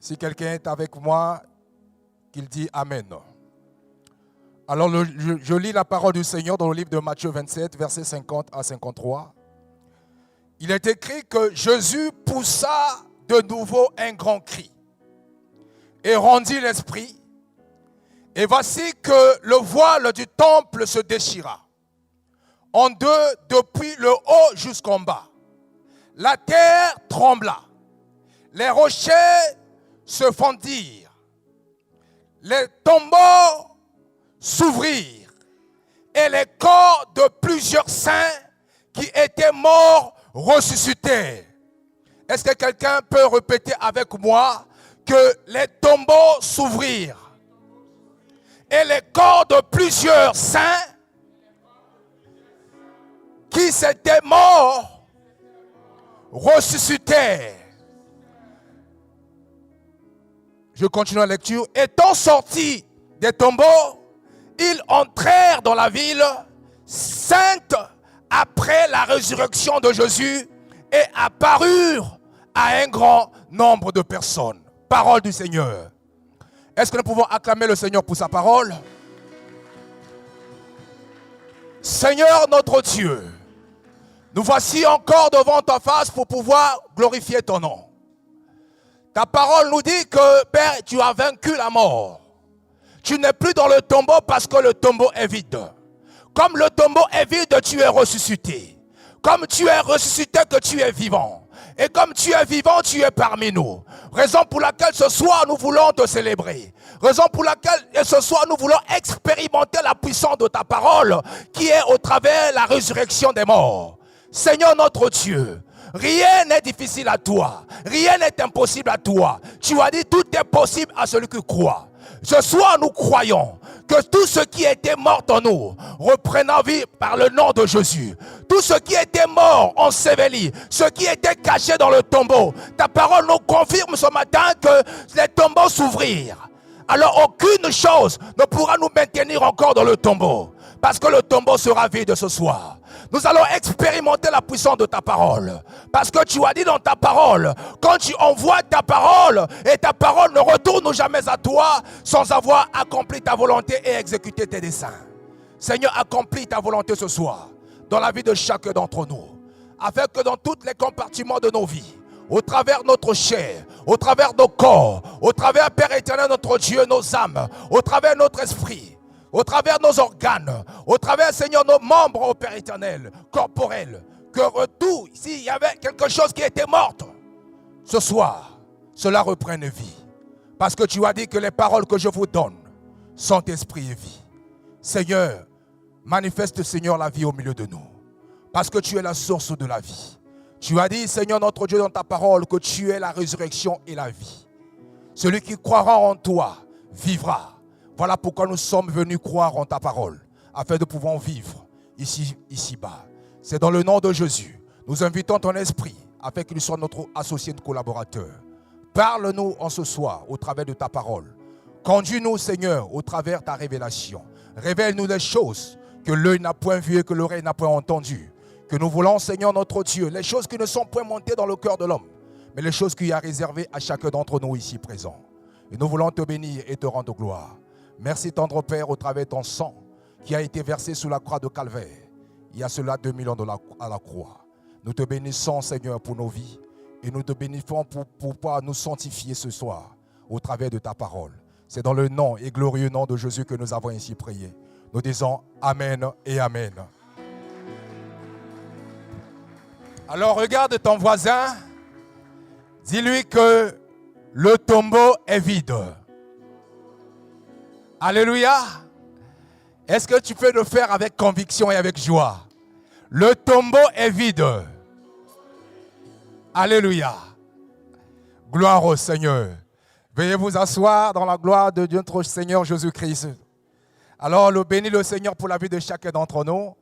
Si quelqu'un est avec moi, qu'il dit Amen. Alors, je lis la parole du Seigneur dans le livre de Matthieu 27, versets 50 à 53. Il est écrit que Jésus poussa de nouveau un grand cri et rendit l'esprit. Et voici que le voile du temple se déchira en deux depuis le haut jusqu'en bas. La terre trembla, les rochers se fendirent, les tombeaux s'ouvrirent et les corps de plusieurs saints qui étaient morts ressuscitèrent. Est-ce que quelqu'un peut répéter avec moi que les tombeaux s'ouvrirent et les corps de plusieurs saints qui s'étaient morts ressuscitèrent? Je continue la lecture. Étant sortis des tombeaux, ils entrèrent dans la ville sainte après la résurrection de Jésus et apparurent à un grand nombre de personnes. Parole du Seigneur. Est-ce que nous pouvons acclamer le Seigneur pour sa parole? Seigneur notre Dieu, nous voici encore devant ta face pour pouvoir glorifier ton nom. Ta parole nous dit que, Père, tu as vaincu la mort. Tu n'es plus dans le tombeau parce que le tombeau est vide. Comme le tombeau est vide, tu es ressuscité. Comme tu es ressuscité, que tu es vivant. Et comme tu es vivant, tu es parmi nous. Raison pour laquelle ce soir, nous voulons te célébrer. Raison pour laquelle ce soir, nous voulons expérimenter la puissance de ta parole qui est au travers de la résurrection des morts. Seigneur notre Dieu, rien n'est difficile à toi. Rien n'est impossible à toi. Tu as dit tout est possible à celui qui croit. Ce soir, nous croyons que tout ce qui était mort en nous reprenne vie par le nom de Jésus. Tout ce qui était mort enseveli, ce qui était caché dans le tombeau, ta parole nous confirme ce matin que les tombeaux s'ouvrirent. Alors aucune chose ne pourra nous maintenir encore dans le tombeau, parce que le tombeau sera vide ce soir. Nous allons expérimenter la puissance de ta parole. Parce que tu as dit dans ta parole, quand tu envoies ta parole, et ta parole ne retourne jamais à toi sans avoir accompli ta volonté et exécuté tes desseins. Seigneur, accomplis ta volonté ce soir, dans la vie de chacun d'entre nous, afin que dans tous les compartiments de nos vies, au travers de notre chair, au travers de nos corps, au travers, Père éternel, notre Dieu, nos âmes, au travers de notre esprit, au travers de nos organes, au travers, Seigneur, nos membres, au Père éternel, corporels, que tout, s'il y avait quelque chose qui était mort, ce soir, cela reprenne vie. Parce que tu as dit que les paroles que je vous donne sont esprit et vie. Seigneur, manifeste, Seigneur, la vie au milieu de nous. Parce que tu es la source de la vie. Tu as dit, Seigneur, notre Dieu, dans ta parole, que tu es la résurrection et la vie. Celui qui croira en toi vivra. Voilà pourquoi nous sommes venus croire en ta parole, afin de pouvoir vivre ici-bas. C'est dans le nom de Jésus. Nous invitons ton esprit, afin qu'il soit notre associé de collaborateur. Parle-nous en ce soir, au travers de ta parole. Conduis-nous, Seigneur, au travers de ta révélation. Révèle-nous les choses que l'œil n'a point vues et que l'oreille n'a point entendues. Que nous voulons, Seigneur notre Dieu, les choses qui ne sont point montées dans le cœur de l'homme, mais les choses qu'il y a réservées à chacun d'entre nous ici présents. Et nous voulons te bénir et te rendre gloire. Merci, tendre Père, au travers de ton sang qui a été versé sous la croix de Calvaire. Il y a cela 2000 ans à la croix. Nous te bénissons, Seigneur, pour nos vies. Et nous te bénissons pour pouvoir nous sanctifier ce soir au travers de ta parole. C'est dans le nom et glorieux nom de Jésus que nous avons ainsi prié. Nous disons Amen et Amen. Alors regarde ton voisin. Dis-lui que le tombeau est vide. Alléluia. Est-ce que tu peux le faire avec conviction et avec joie? Le tombeau est vide. Alléluia. Gloire au Seigneur. Veuillez vous asseoir dans la gloire de notre Seigneur Jésus-Christ. Alors, bénis le Seigneur pour la vie de chacun d'entre nous.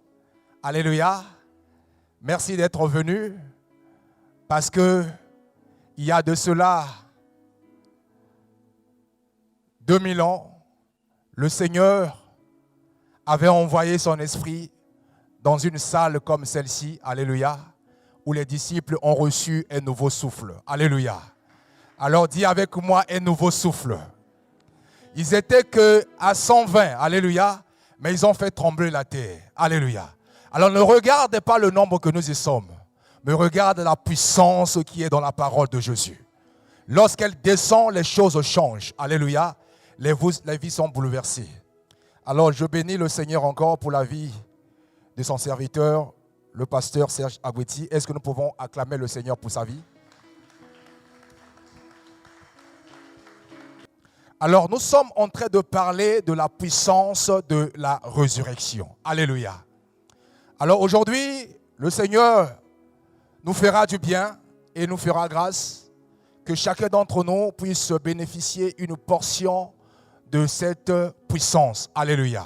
Alléluia. Merci d'être venu. Parce que il y a de cela 2000 ans, le Seigneur avait envoyé son esprit dans une salle comme celle-ci, alléluia, où les disciples ont reçu un nouveau souffle, alléluia. Alors dis avec moi un nouveau souffle. Ils étaient que à 120, alléluia, mais ils ont fait trembler la terre. Alléluia. Alors ne regarde pas le nombre que nous y sommes, mais regarde la puissance qui est dans la parole de Jésus. Lorsqu'elle descend, les choses changent. Alléluia. Les vies sont bouleversées. Alors je bénis le Seigneur encore pour la vie de son serviteur, le pasteur Serge Agoueti. Est-ce que nous pouvons acclamer le Seigneur pour sa vie? Alors nous sommes en train de parler de la puissance de la résurrection. Alléluia. Alors aujourd'hui, le Seigneur nous fera du bien et nous fera grâce que chacun d'entre nous puisse bénéficier une portion de cette puissance. Alléluia.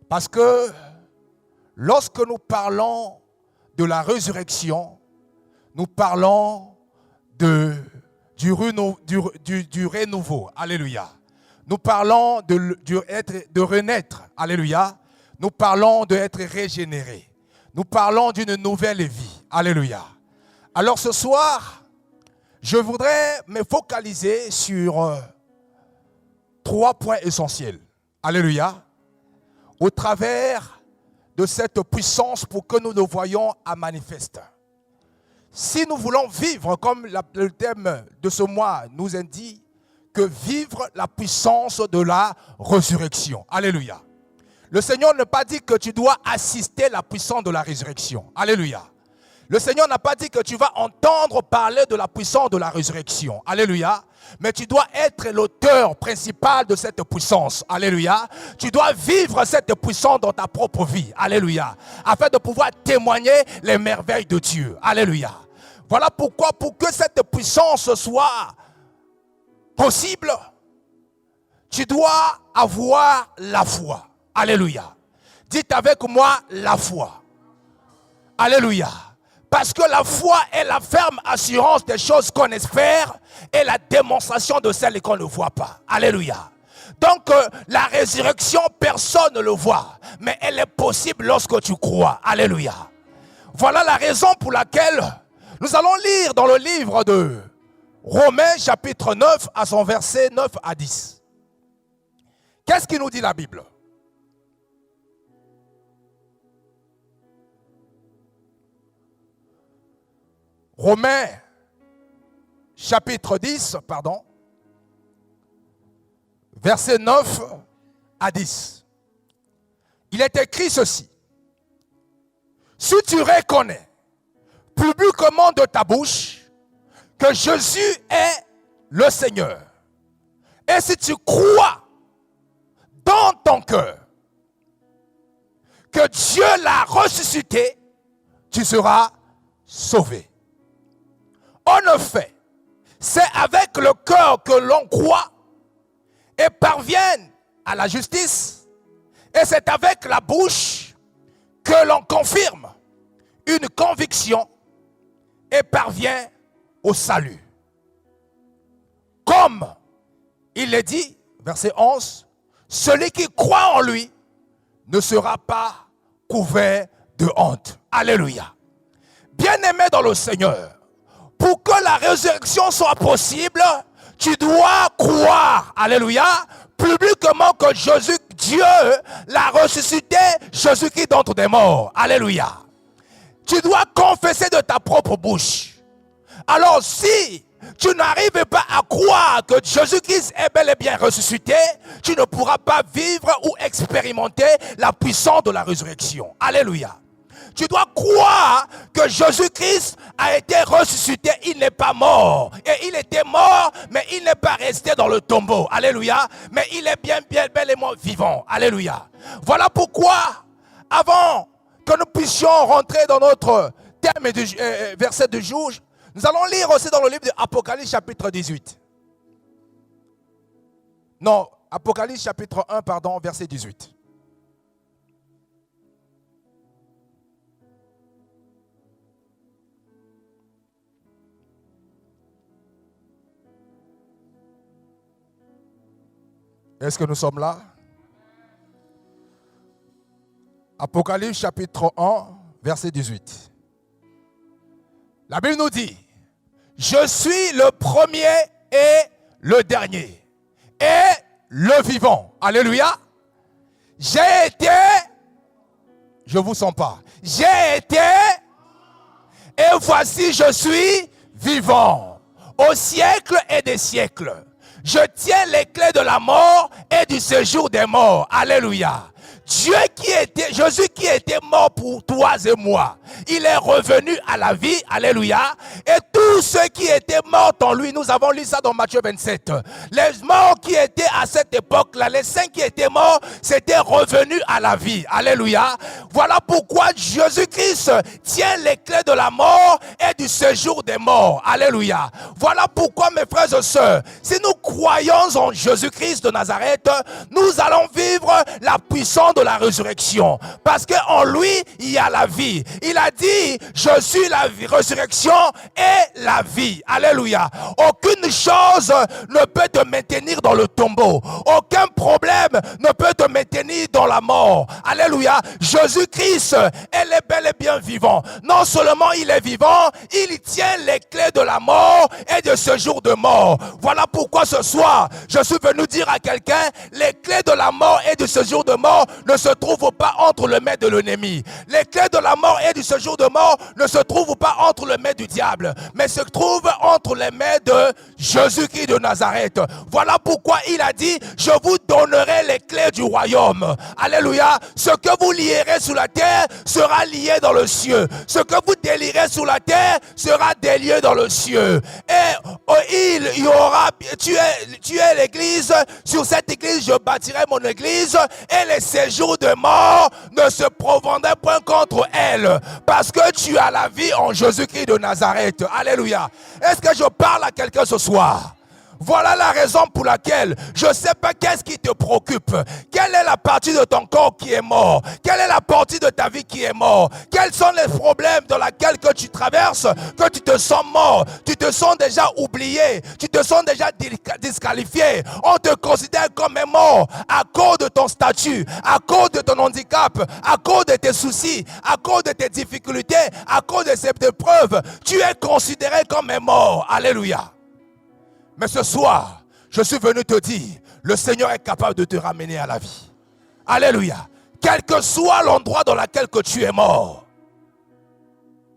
Parce que lorsque nous parlons de la résurrection, nous parlons du renouveau. Alléluia. Nous parlons de renaître. Alléluia. Nous parlons d'être régénéré. Nous parlons d'une nouvelle vie. Alléluia. Alors ce soir, je voudrais me focaliser sur 3 points essentiels. Alléluia. Au travers de cette puissance pour que nous le voyions à manifeste. Si nous voulons vivre, comme le thème de ce mois nous indique, que vivre la puissance de la résurrection. Alléluia. Le Seigneur n'a pas dit que tu dois assister la puissance de la résurrection. Alléluia. Le Seigneur n'a pas dit que tu vas entendre parler de la puissance de la résurrection. Alléluia. Mais tu dois être l'auteur principal de cette puissance. Alléluia. Tu dois vivre cette puissance dans ta propre vie. Alléluia. Afin de pouvoir témoigner les merveilles de Dieu. Alléluia. Voilà pourquoi, pour que cette puissance soit possible, tu dois avoir la foi. Alléluia. Dites avec moi la foi. Alléluia. Parce que la foi est la ferme assurance des choses qu'on espère et la démonstration de celles qu'on ne voit pas. Alléluia. Donc la résurrection, personne ne le voit. Mais elle est possible lorsque tu crois. Alléluia. Voilà la raison pour laquelle nous allons lire dans le livre de Romains chapitre 9 à son verset 9 à 10. Qu'est-ce qui nous dit la Bible? Romains chapitre 10, verset 9 à 10. Il est écrit ceci. Si tu reconnais publiquement de ta bouche que Jésus est le Seigneur, et si tu crois dans ton cœur que Dieu l'a ressuscité, tu seras sauvé. En effet, c'est avec le cœur que l'on croit et parvient à la justice, et c'est avec la bouche que l'on confirme une conviction et parvient au salut. Comme il est dit, verset 11, celui qui croit en lui ne sera pas couvert de honte. Alléluia. Bien-aimé dans le Seigneur, pour que la résurrection soit possible, tu dois croire, alléluia, publiquement que Jésus, Dieu, l'a ressuscité, Jésus-Christ d'entre des morts. Alléluia. Tu dois confesser de ta propre bouche. Alors si tu n'arrives pas à croire que Jésus-Christ est bel et bien ressuscité, tu ne pourras pas vivre ou expérimenter la puissance de la résurrection. Alléluia. Tu dois croire que Jésus-Christ a été ressuscité. Il n'est pas mort. Et il était mort, mais il n'est pas resté dans le tombeau. Alléluia. Mais il est bien bel et bien vivant. Alléluia. Voilà pourquoi, avant que nous puissions rentrer dans notre thème et verset du jour, nous allons lire aussi dans le livre de Apocalypse chapitre 18. Non, Apocalypse chapitre 1, verset 18. Est-ce que nous sommes là? Apocalypse chapitre 1, verset 18. La Bible nous dit, Je suis le premier et le dernier. Et le vivant. Alléluia. J'ai été, je ne vous sens pas. J'ai été, et voici je suis vivant. Au siècle et des siècles. Je tiens les clés de la mort et du séjour des morts. Alléluia. Jésus qui était mort pour toi et moi, il est revenu à la vie, alléluia, et tous ceux qui étaient morts en lui, nous avons lu ça dans Matthieu 27, les morts qui étaient à cette époque-là, les saints qui étaient morts, c'étaient revenus à la vie, alléluia. Voilà pourquoi Jésus-Christ tient les clés de la mort et du séjour des morts, alléluia. Voilà pourquoi mes frères et sœurs, si nous croyons en Jésus-Christ de Nazareth, nous allons vivre la puissance de la résurrection, parce qu'en lui il y a la vie. Il a dit, je suis la résurrection et la vie, alléluia. Aucune chose ne peut te maintenir dans le tombeau, aucun problème ne peut te maintenir dans la mort, alléluia. Jésus-Christ, elle est bel et bien vivant. Non seulement il est vivant, il tient les clés de la mort et de ce jour de mort. Voilà pourquoi ce soir je suis venu dire à quelqu'un, les clés de la mort et de ce jour de mort ne se trouvent pas entre les mains de l'ennemi. Les clés de la mort et du séjour de mort ne se trouvent pas entre les mains du diable, mais se trouvent entre les mains de Jésus-Christ de Nazareth. Voilà pourquoi il a dit, je vous donnerai les clés du royaume. Alléluia. Ce que vous lierez sur la terre sera lié dans le ciel. Ce que vous délierez sur la terre sera délié dans le ciel. Et il y aura, tu es l'église, sur cette église je bâtirai mon église, et les séjours de mort ne se profondaient point contre elle, parce que tu as la vie en Jésus-Christ de Nazareth. Alléluia. Est-ce que je parle à quelqu'un ce soir? Voilà la raison pour laquelle je ne sais pas qu'est-ce qui te préoccupe. Quelle est la partie de ton corps qui est mort? Quelle est la partie de ta vie qui est mort? Quels sont les problèmes dans lesquels que tu traverses, que tu te sens mort? Tu te sens déjà oublié. Tu te sens déjà disqualifié. On te considère comme mort à cause de ton statut, à cause de ton handicap, à cause de tes soucis, à cause de tes difficultés, à cause de ces épreuves. Tu es considéré comme mort. Alléluia. Mais ce soir, je suis venu te dire, le Seigneur est capable de te ramener à la vie. Alléluia. Quel que soit l'endroit dans lequel que tu es mort.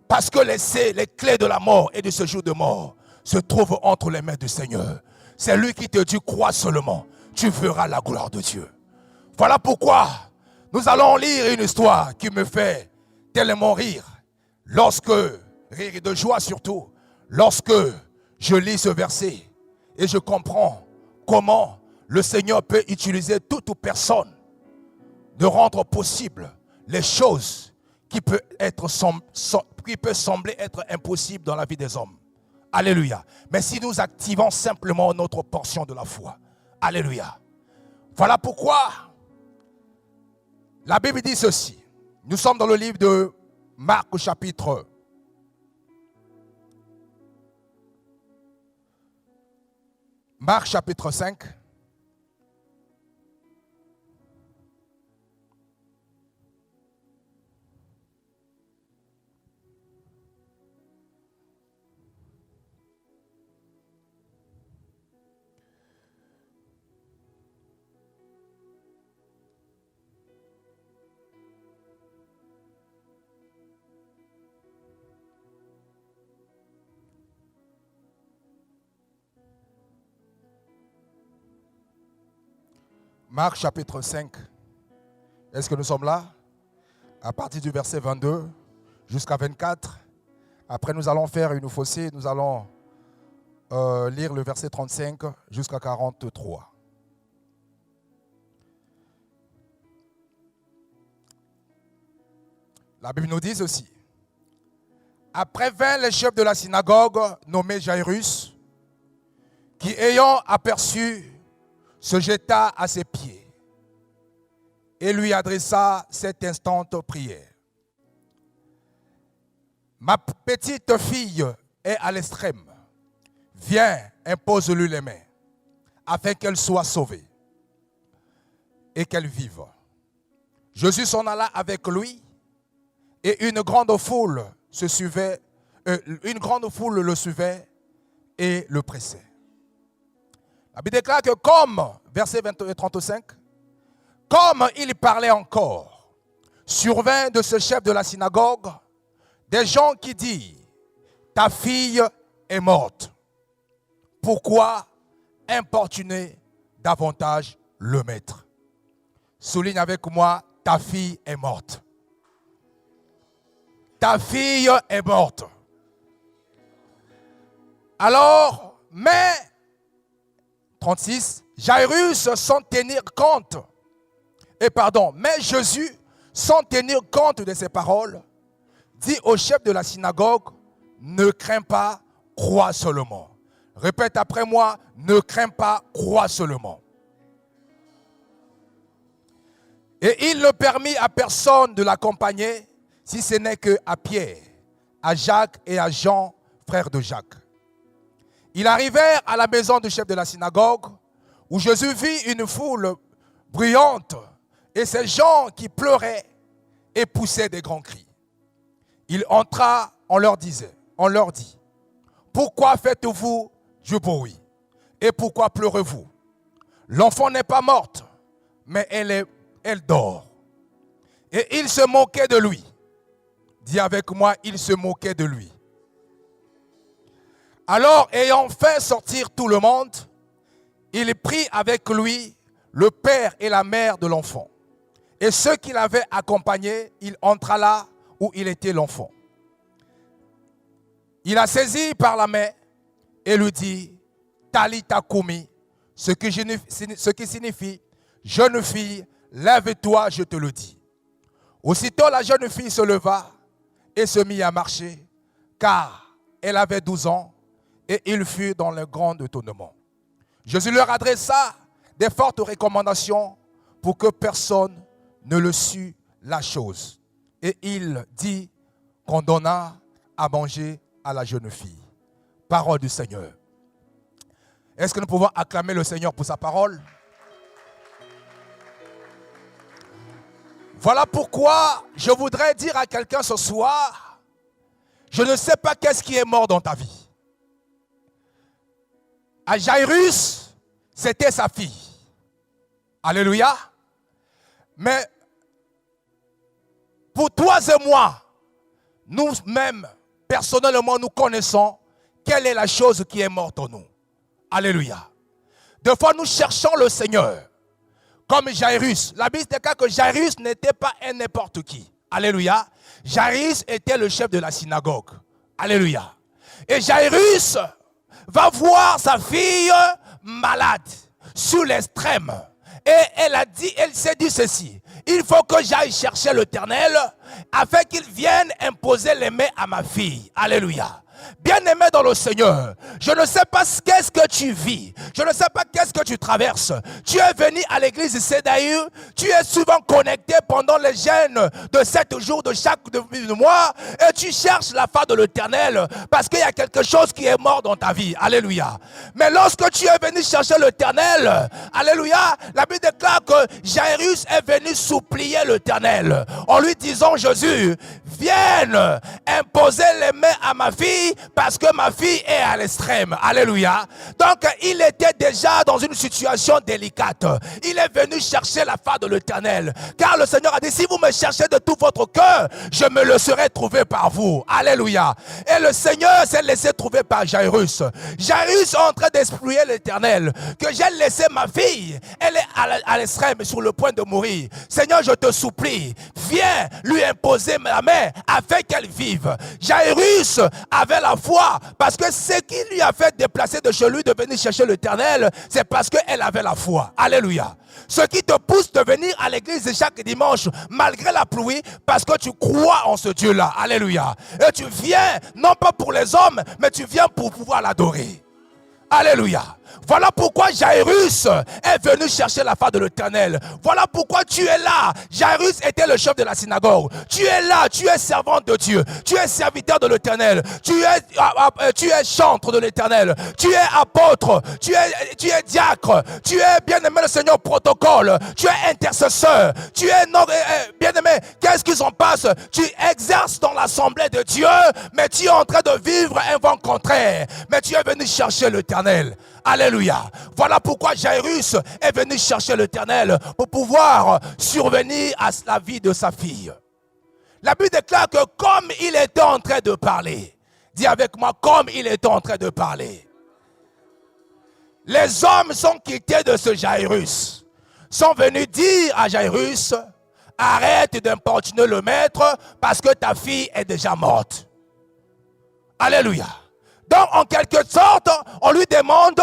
Parce que les clés de la mort et de ce jour de mort se trouvent entre les mains du Seigneur. C'est lui qui te dit, crois seulement, tu verras la gloire de Dieu. Voilà pourquoi nous allons lire une histoire qui me fait tellement rire. Rire de joie surtout, lorsque je lis ce verset. Et je comprends comment le Seigneur peut utiliser toute personne de rendre possible les choses qui peuvent sembler être impossibles dans la vie des hommes. Alléluia. Mais si nous activons simplement notre portion de la foi. Alléluia. Voilà pourquoi la Bible dit ceci. Nous sommes dans le livre de Marc au chapitre 5. Marc chapitre 5. Est-ce que nous sommes là? À partir du verset 22 jusqu'à 24. Après, nous allons faire une fossée. Nous allons lire le verset 35 jusqu'à 43. La Bible nous dit ceci. Après vinrent les chefs de la synagogue, nommés Jairus, qui ayant aperçu, se jeta à ses pieds et lui adressa cette instante prière. Ma petite fille est à l'extrême. Viens, impose-lui les mains, afin qu'elle soit sauvée et qu'elle vive. Jésus s'en alla avec lui, et une grande foule le suivait, et le pressait. La Bible déclare que comme, verset 35, comme il parlait encore, survint de ce chef de la synagogue des gens qui disent, ta fille est morte. Pourquoi importuner davantage le maître? Souligne avec moi, ta fille est morte. Ta fille est morte. Alors, mais, 36, Jairus sans tenir compte, mais Jésus, sans tenir compte de ces paroles, dit au chef de la synagogue, ne crains pas, crois seulement. Répète après moi, ne crains pas, crois seulement. Et il ne permit à personne de l'accompagner, si ce n'est qu'à Pierre, à Jacques et à Jean, frères de Jacques. Ils arrivèrent à la maison du chef de la synagogue, où Jésus vit une foule bruyante et ces gens qui pleuraient et poussaient des grands cris. Il entra, on leur dit, pourquoi faites-vous du bruit et pourquoi pleurez-vous? L'enfant n'est pas morte, mais elle dort. Et il se moquait de lui. Dis avec moi, il se moquait de lui. Alors, ayant fait sortir tout le monde, il prit avec lui le père et la mère de l'enfant. Et ceux qui l'avaient accompagné, il entra là où il était l'enfant. Il a saisi par la main et lui dit, Talita Koumi, ce qui signifie, jeune fille, lève-toi, je te le dis. Aussitôt la jeune fille se leva et se mit à marcher, car elle avait 12 ans et il fut dans le grand étonnement. Jésus leur adressa des fortes recommandations pour que personne ne le sût la chose. Et il dit qu'on donna à manger à la jeune fille. Parole du Seigneur. Est-ce que nous pouvons acclamer le Seigneur pour sa parole? Voilà pourquoi je voudrais dire à quelqu'un ce soir, je ne sais pas qu'est-ce qui est mort dans ta vie. À Jairus, c'était sa fille. Alléluia. Mais pour toi et moi, nous-mêmes, personnellement, nous connaissons quelle est la chose qui est morte en nous. Alléluia. Des fois, nous cherchons le Seigneur. Comme Jairus. La Bible déclare que Jairus n'était pas un n'importe qui. Alléluia. Jairus était le chef de la synagogue. Alléluia. Et Jairus va voir sa fille malade, sur l'extrême. Et elle s'est dit ceci. Il faut que j'aille chercher l'Éternel afin qu'il vienne imposer les mains à ma fille. Alléluia. Bien-aimé dans le Seigneur, je ne sais pas qu'est-ce que tu vis. Je ne sais pas qu'est-ce que tu traverses. Tu es venu à l'église Sédaïr. Tu es souvent connecté pendant les jeûnes de 7 jours de chaque mois. Et tu cherches la face de l'Éternel parce qu'il y a quelque chose qui est mort dans ta vie. Alléluia. Mais lorsque tu es venu chercher l'Éternel, alléluia, la Bible déclare que Jairus est venu supplier l'Éternel en lui disant, Jésus, vienne imposer les mains à ma fille parce que ma fille est à l'extrême. Alléluia. Donc il était déjà dans une situation délicate. Il est venu chercher la face de l'Éternel. Car le Seigneur a dit, si vous me cherchez de tout votre cœur, je me le serai trouvé par vous. Alléluia. Et le Seigneur s'est laissé trouver par Jairus. Jairus est en train d'exprimer l'Éternel que j'ai laissé ma fille. Elle est à l'extrême, sur le point de mourir. Seigneur, je te supplie, viens lui imposer la main afin qu'elle vive. Jairus avait la foi parce que ce qui lui a fait déplacer de chez lui de venir chercher l'Éternel, c'est parce qu'elle avait la foi. Alléluia. Ce qui te pousse de venir à l'église chaque dimanche malgré la pluie parce que tu crois en ce Dieu-là. Alléluia. Et tu viens non pas pour les hommes, mais tu viens pour pouvoir l'adorer. Alléluia. Voilà pourquoi Jairus est venu chercher la face de l'Éternel. Voilà pourquoi tu es là. Jairus était le chef de la synagogue. Tu es là, tu es servant de Dieu. Tu es serviteur de l'Éternel. Tu es chantre de l'Éternel. Tu es apôtre. Tu es diacre. Tu es bien-aimé le Seigneur protocole. Tu es intercesseur. Tu es bien-aimé. Qu'est-ce qui s'en passe? Tu exerces dans l'assemblée de Dieu, mais tu es en train de vivre un vent contraire. Mais tu es venu chercher l'Éternel. Alléluia. Voilà pourquoi Jairus est venu chercher l'Éternel pour pouvoir survenir à la vie de sa fille. La Bible déclare que comme il était en train de parler, dis avec moi, comme il était en train de parler, les hommes sont quittés de ce Jairus, sont venus dire à Jairus, arrête d'importuner le maître parce que ta fille est déjà morte. Alléluia. Donc, en quelque sorte, on lui demande,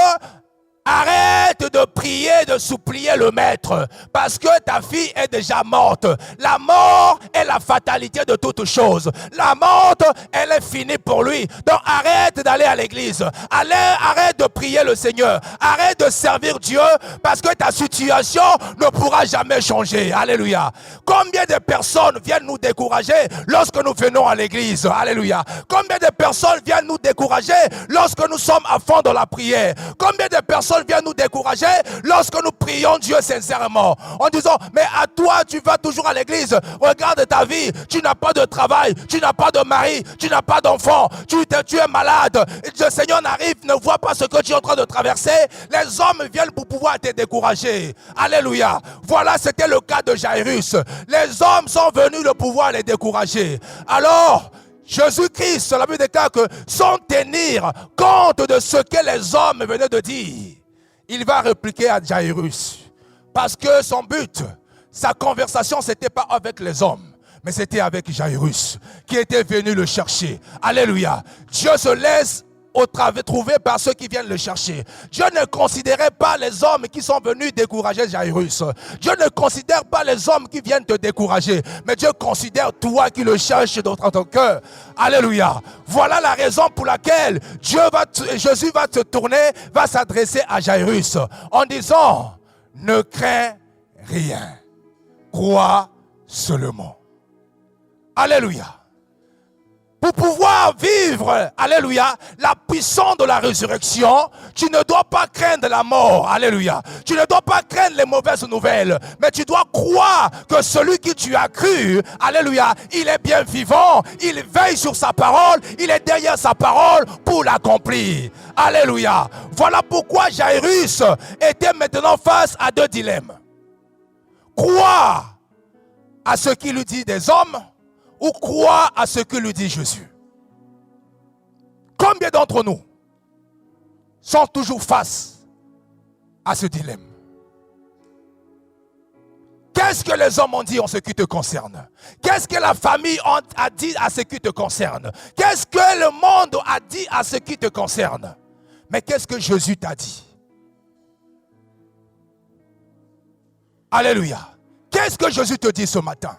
arrête de prier, de supplier le maître, parce que ta fille est déjà morte. La mort est la fatalité de toutes choses. La mort, elle est finie pour lui. Donc, arrête d'aller à l'église. Arrête de prier le Seigneur. Arrête de servir Dieu, parce que ta situation ne pourra jamais changer. Alléluia. Combien de personnes viennent nous décourager lorsque nous venons à l'église? Alléluia. Combien de personnes viennent nous décourager lorsque nous sommes à fond dans la prière? Combien de personnes viennent nous décourager lorsque nous prions Dieu sincèrement en disant, mais à toi tu vas toujours à l'église, regarde ta vie, tu n'as pas de travail, tu n'as pas de mari, tu n'as pas d'enfant, tu es malade, le Seigneur n'arrive, ne voit pas ce que tu es en train de traverser. Les hommes viennent pour pouvoir te décourager. Alléluia. Voilà, c'était le cas de Jairus. Les hommes sont venus le pouvoir les décourager. Alors Jésus-Christ, la Bible déclare que sans tenir compte de ce que les hommes venaient de dire, il va répliquer à Jairus. Parce que son but, sa conversation, ce n'était pas avec les hommes, mais c'était avec Jairus, qui était venu le chercher. Alléluia. Dieu se laisse trouvé par ceux qui viennent le chercher. Dieu ne considérait pas les hommes qui sont venus décourager Jairus. Dieu ne considère pas les hommes qui viennent te décourager. Mais Dieu considère toi qui le cherches dans ton cœur. Alléluia. Voilà la raison pour laquelle Jésus va se tourner, va s'adresser à Jairus en disant, ne crains rien. Crois seulement. Alléluia. Pour pouvoir vivre, alléluia, la puissance de la résurrection, tu ne dois pas craindre la mort, alléluia. Tu ne dois pas craindre les mauvaises nouvelles, mais tu dois croire que celui qui tu as cru, alléluia, il est bien vivant, il veille sur sa parole, il est derrière sa parole pour l'accomplir. Alléluia. Voilà pourquoi Jairus était maintenant face à deux dilemmes. Croire à ce qu'il lui dit des hommes, ou croire à ce que lui dit Jésus. Combien d'entre nous sont toujours face à ce dilemme? Qu'est-ce que les hommes ont dit en ce qui te concerne? Qu'est-ce que la famille a dit à ce qui te concerne? Qu'est-ce que le monde a dit à ce qui te concerne? Mais qu'est-ce que Jésus t'a dit? Alléluia. Qu'est-ce que Jésus te dit ce matin?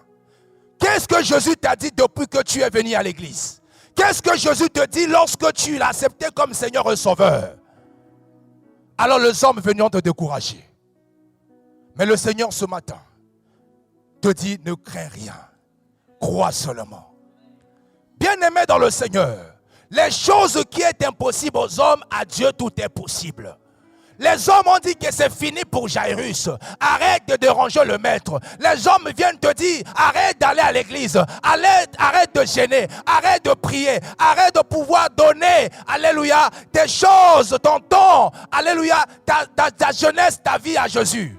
Qu'est-ce que Jésus t'a dit depuis que tu es venu à l'église? Qu'est-ce que Jésus te dit lorsque tu l'as accepté comme Seigneur et Sauveur? Alors les hommes venant te décourager. Mais le Seigneur ce matin te dit, ne crains rien. Crois seulement. Bien-aimé dans le Seigneur, les choses qui sont impossibles aux hommes, à Dieu tout est possible. Les hommes ont dit que c'est fini pour Jairus. Arrête de déranger le maître. Les hommes viennent te dire, arrête d'aller à l'église. Arrête de gêner. Arrête de prier. Arrête de pouvoir donner, alléluia, des choses, ton temps, alléluia, ta jeunesse, ta vie à Jésus.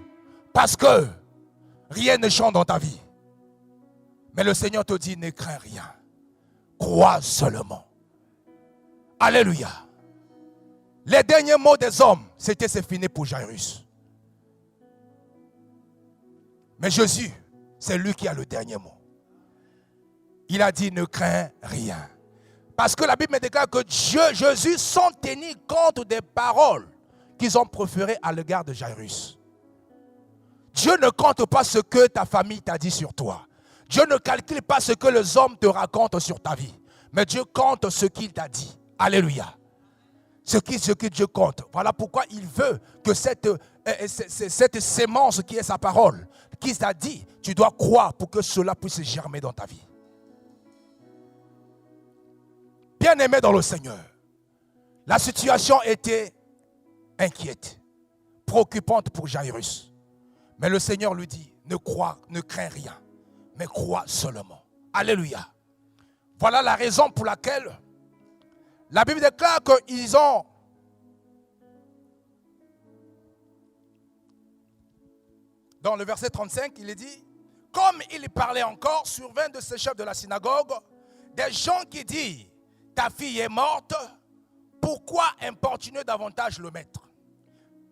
Parce que rien ne change dans ta vie. Mais le Seigneur te dit, ne crains rien. Crois seulement. Alléluia. Les derniers mots des hommes, c'était c'est fini pour Jairus. Mais Jésus, c'est lui qui a le dernier mot. Il a dit ne crains rien. Parce que la Bible me déclare que Jésus, sans tenir compte des paroles qu'ils ont proférées à l'égard de Jairus. Dieu ne compte pas ce que ta famille t'a dit sur toi. Dieu ne calcule pas ce que les hommes te racontent sur ta vie. Mais Dieu compte ce qu'il t'a dit. Alléluia. ce que Dieu compte. Voilà pourquoi il veut que cette sémence qui est sa parole, qui t'a dit, tu dois croire pour que cela puisse germer dans ta vie. Bien-aimé dans le Seigneur, la situation était inquiète, préoccupante pour Jairus. Mais le Seigneur lui dit, ne crains rien, mais crois seulement. Alléluia. Voilà la raison pour laquelle la Bible déclare qu'ils ont dans le verset 35, il est dit, comme il parlait encore, survint de ces chefs de la synagogue des gens qui disent, ta fille est morte, pourquoi importuner davantage le maître?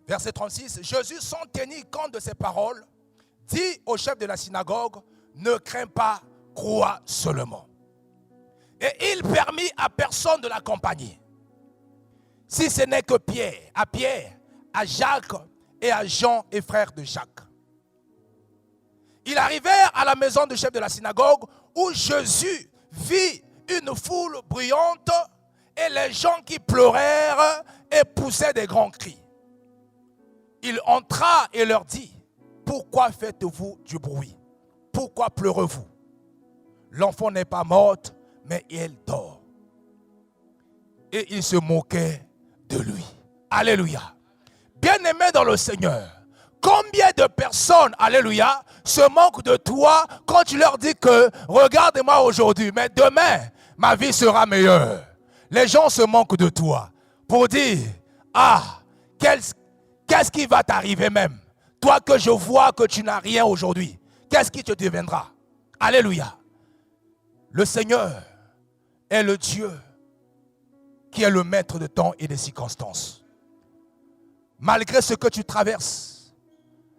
Verset 36, Jésus, sans tenir compte de ces paroles, dit au chef de la synagogue, ne crains pas, crois seulement. Et il permit à personne de l'accompagner, si ce n'est que Pierre, à Jacques et à Jean et frères de Jacques. Ils arrivèrent à la maison du chef de la synagogue où Jésus vit une foule bruyante et les gens qui pleurèrent et poussaient des grands cris. Il entra et leur dit, pourquoi faites-vous du bruit? Pourquoi pleurez-vous? L'enfant n'est pas morte, mais elle dort. Et il se moquait de lui. Alléluia. Bien-aimé dans le Seigneur, combien de personnes, alléluia, se moquent de toi quand tu leur dis que regarde-moi aujourd'hui, mais demain, ma vie sera meilleure. Les gens se moquent de toi pour dire, ah, qu'est-ce qui va t'arriver même? Toi que je vois que tu n'as rien aujourd'hui, qu'est-ce qui te deviendra? Alléluia. Le Seigneur est le Dieu qui est le maître de temps et des circonstances. Malgré ce que tu traverses,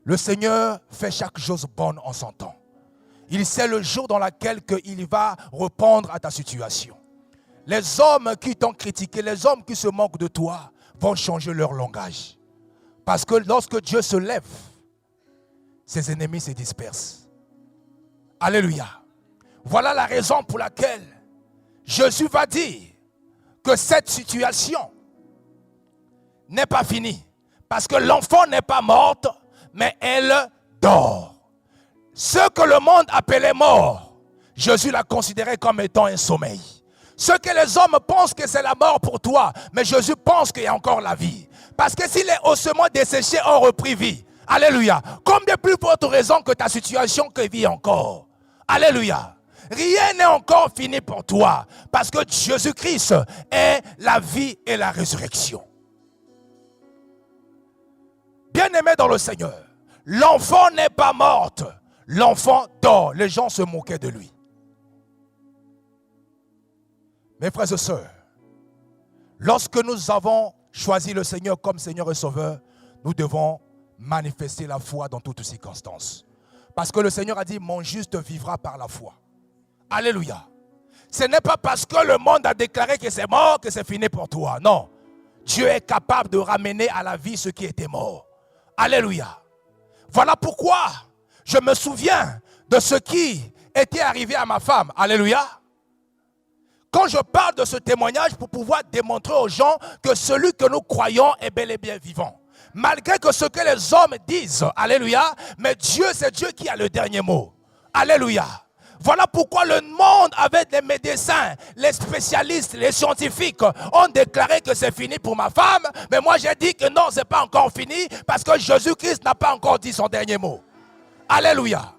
le Seigneur fait chaque chose bonne en son temps. Il sait le jour dans lequel il va répondre à ta situation. Les hommes qui t'ont critiqué, les hommes qui se moquent de toi, vont changer leur langage. Parce que lorsque Dieu se lève, ses ennemis se dispersent. Alléluia. Voilà la raison pour laquelle Jésus va dire que cette situation n'est pas finie. Parce que l'enfant n'est pas morte, mais elle dort. Ce que le monde appelait mort, Jésus l'a considéré comme étant un sommeil. Ce que les hommes pensent que c'est la mort pour toi, mais Jésus pense qu'il y a encore la vie. Parce que si les ossements desséchés ont repris vie, alléluia, combien plus forte raison que ta situation que vit encore. Alléluia. Rien n'est encore fini pour toi, parce que Jésus-Christ est la vie et la résurrection. Bien-aimé dans le Seigneur, l'enfant n'est pas morte, l'enfant dort. Les gens se moquaient de lui. Mes frères et sœurs, lorsque nous avons choisi le Seigneur comme Seigneur et Sauveur, nous devons manifester la foi dans toutes circonstances. Parce que le Seigneur a dit, mon juste vivra par la foi. Alléluia. Ce n'est pas parce que le monde a déclaré que c'est mort que c'est fini pour toi. Non. Dieu est capable de ramener à la vie ce qui était mort. Alléluia. Voilà pourquoi je me souviens de ce qui était arrivé à ma femme. Alléluia. Quand je parle de ce témoignage pour pouvoir démontrer aux gens que celui que nous croyons est bel et bien vivant. Malgré que ce que les hommes disent, alléluia, mais Dieu, c'est Dieu qui a le dernier mot. Alléluia. Voilà pourquoi le monde, avec les médecins, les spécialistes, les scientifiques, ont déclaré que c'est fini pour ma femme. Mais moi, j'ai dit que non, ce n'est pas encore fini parce que Jésus-Christ n'a pas encore dit son dernier mot. Alléluia.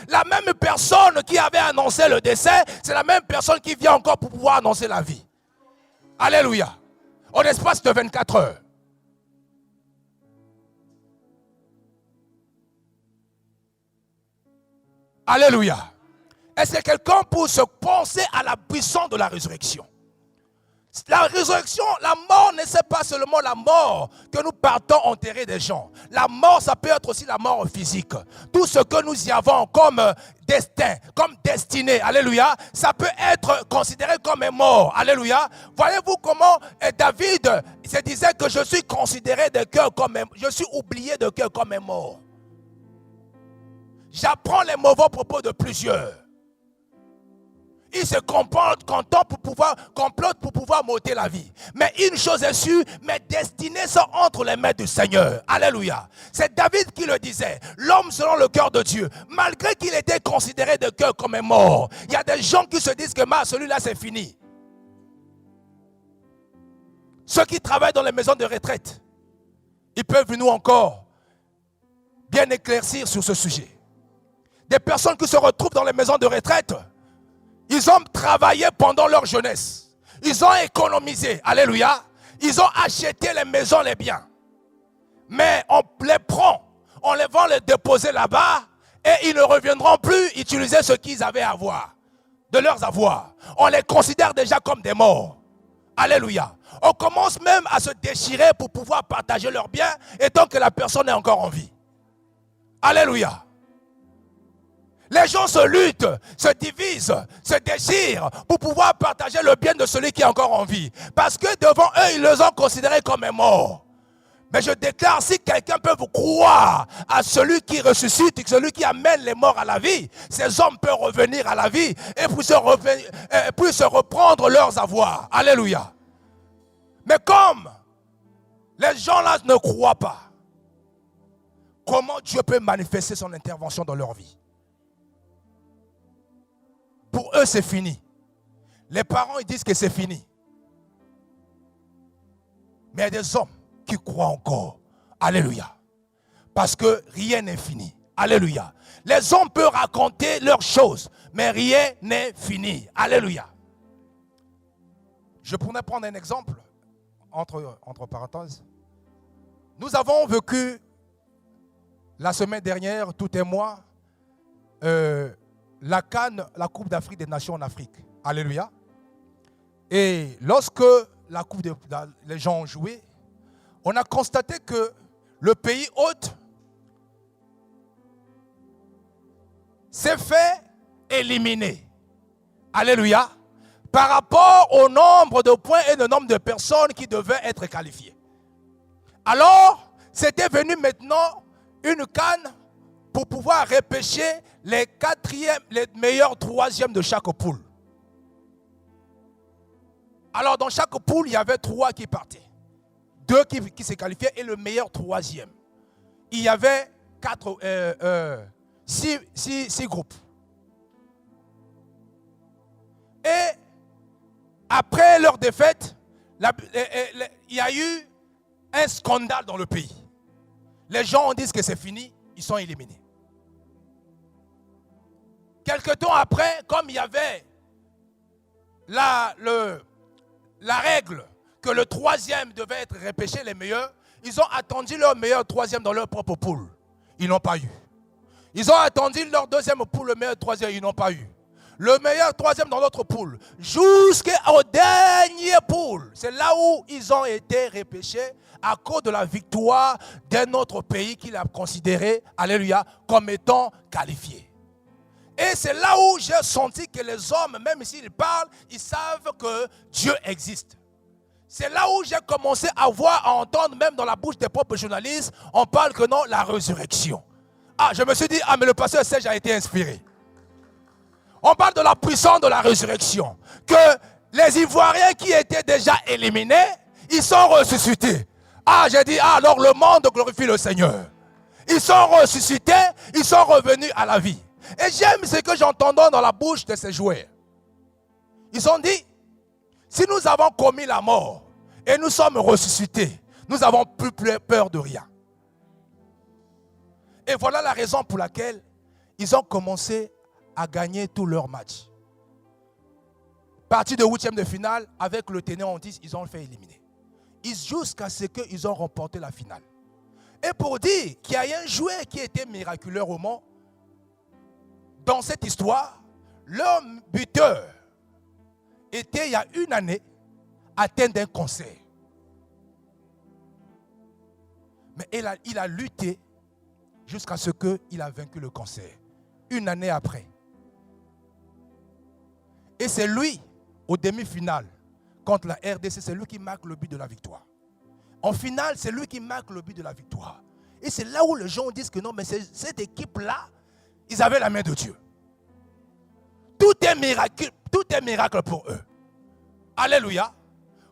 La même personne qui avait annoncé le décès, c'est la même personne qui vient encore pour pouvoir annoncer la vie. Alléluia. En l'espace de 24 heures. Alléluia. Est-ce que quelqu'un peut se penser à la puissance de la résurrection? La résurrection, la mort ne c'est pas seulement la mort que nous partons enterrer des gens. La mort, ça peut être aussi la mort physique. Tout ce que nous y avons comme destin, comme destinée, alléluia, ça peut être considéré comme mort, alléluia. Voyez-vous comment David se disait que je suis considéré de cœur comme je suis oublié de cœur comme mort. J'apprends les mauvais propos de plusieurs. Ils se complotent pour pouvoir m'ôter la vie. Mais une chose est sûre, mes destinées sont entre les mains du Seigneur. Alléluia. C'est David qui le disait. L'homme selon le cœur de Dieu, malgré qu'il était considéré de cœur comme un mort, il y a des gens qui se disent que celui-là c'est fini. Ceux qui travaillent dans les maisons de retraite, ils peuvent nous encore bien éclaircir sur ce sujet. Des personnes qui se retrouvent dans les maisons de retraite, ils ont travaillé pendant leur jeunesse. Ils ont économisé. Alléluia. Ils ont acheté les maisons, les biens. Mais on les prend, on les va les déposer là-bas et ils ne reviendront plus utiliser ce qu'ils avaient à avoir, de leurs avoirs. On les considère déjà comme des morts. Alléluia. On commence même à se déchirer pour pouvoir partager leurs biens et tant que la personne est encore en vie. Alléluia. Les gens se luttent, se divisent, se déchirent pour pouvoir partager le bien de celui qui est encore en vie. Parce que devant eux, ils les ont considérés comme un mort. Mais je déclare, si quelqu'un peut vous croire à celui qui ressuscite, celui qui amène les morts à la vie, ces hommes peuvent revenir à la vie et puissent reprendre leurs avoirs. Alléluia. Mais comme les gens là ne croient pas, comment Dieu peut manifester son intervention dans leur vie? Pour eux, c'est fini. Les parents, ils disent que c'est fini. Mais il y a des hommes qui croient encore. Alléluia. Parce que rien n'est fini. Alléluia. Les hommes peuvent raconter leurs choses, mais rien n'est fini. Alléluia. Je pourrais prendre un exemple, entre parenthèses. Nous avons vécu la semaine dernière, tout et moi, la CAN, la Coupe d'Afrique des Nations en Afrique. Alléluia. Et lorsque les gens ont joué, on a constaté que le pays hôte s'est fait éliminer. Alléluia. Par rapport au nombre de points et le nombre de personnes qui devaient être qualifiées. Alors, c'était venu maintenant une CAN pour pouvoir repêcher les meilleurs troisièmes de chaque poule. Alors, dans chaque poule, il y avait 3 qui partaient. 2 qui se qualifiaient et le meilleur troisième. Il y avait 6 groupes. Et après leur défaite, il y a eu un scandale dans le pays. Les gens disent que c'est fini, ils sont éliminés. Quelque temps après, comme il y avait la règle que le troisième devait être repêché, les meilleurs, ils ont attendu leur meilleur troisième dans leur propre poule. Ils n'ont pas eu. Ils ont attendu leur deuxième poule, le meilleur troisième, ils n'ont pas eu. Le meilleur troisième dans l'autre poule, jusqu'au dernier poule. C'est là où ils ont été repêchés à cause de la victoire d'un autre pays qu'il a considéré, alléluia, comme étant qualifié. Et c'est là où j'ai senti que les hommes, même s'ils parlent, ils savent que Dieu existe. C'est là où j'ai commencé à entendre, même dans la bouche des propres journalistes, on parle que non, la résurrection. Ah, je me suis dit, mais le pasteur Serge a été inspiré. On parle de la puissance de la résurrection. Que les Ivoiriens qui étaient déjà éliminés, ils sont ressuscités. Ah, j'ai dit, alors le monde glorifie le Seigneur. Ils sont ressuscités, ils sont revenus à la vie. Et j'aime ce que j'entendais dans la bouche de ces joueurs. Ils ont dit, si nous avons commis la mort et nous sommes ressuscités, nous n'avons plus peur de rien. Et voilà la raison pour laquelle ils ont commencé à gagner tous leurs matchs. Partie de 8e de finale, avec le tenant en 10, ils ont fait éliminer. Jusqu'à ce qu'ils ont remporté la finale. Et pour dire qu'il y a un joueur qui était miraculeux au monde, dans cette histoire, leur buteur était il y a une année atteint d'un cancer. Mais il a lutté jusqu'à ce qu'il a vaincu le cancer. Une année après. Et c'est lui, au demi-finale, contre la RDC, c'est lui qui marque le but de la victoire. En finale, c'est lui qui marque le but de la victoire. Et c'est là où les gens disent que non, mais cette équipe-là, ils avaient la main de Dieu. Tout est miracle pour eux. Alléluia.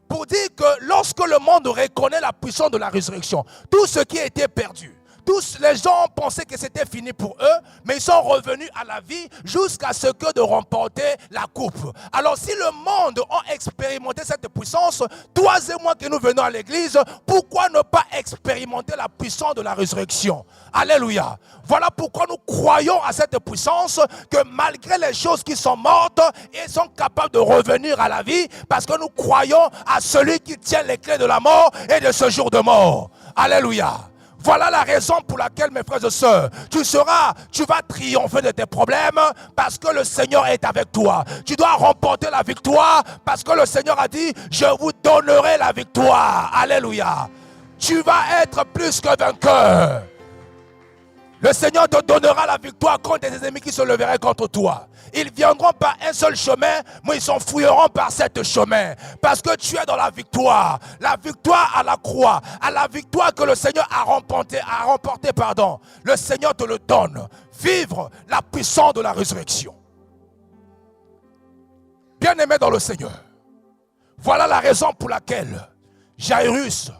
Pour dire que lorsque le monde reconnaît la puissance de la résurrection, tout ce qui était perdu, tous les gens pensaient que c'était fini pour eux, mais ils sont revenus à la vie jusqu'à ce que de remporter la coupe. Alors si le monde a expérimenté cette puissance, toi et moi que nous venons à l'église, pourquoi ne pas expérimenter la puissance de la résurrection? Alléluia. Voilà pourquoi nous croyons à cette puissance, que malgré les choses qui sont mortes, ils sont capables de revenir à la vie, parce que nous croyons à celui qui tient les clés de la mort et de ce jour de mort. Alléluia. Voilà la raison pour laquelle, mes frères et sœurs, tu vas triompher de tes problèmes parce que le Seigneur est avec toi. Tu dois remporter la victoire parce que le Seigneur a dit, je vous donnerai la victoire. Alléluia. Tu vas être plus que vainqueur. Le Seigneur te donnera la victoire contre tes ennemis qui se leveraient contre toi. Ils viendront par un seul chemin, mais ils s'enfuiront par sept chemins. Parce que tu es dans la victoire. La victoire à la croix. À la victoire que le Seigneur a remporté. Le Seigneur te le donne. Vivre la puissance de la résurrection. Bien-aimé dans le Seigneur. Voilà la raison pour laquelle Jairus,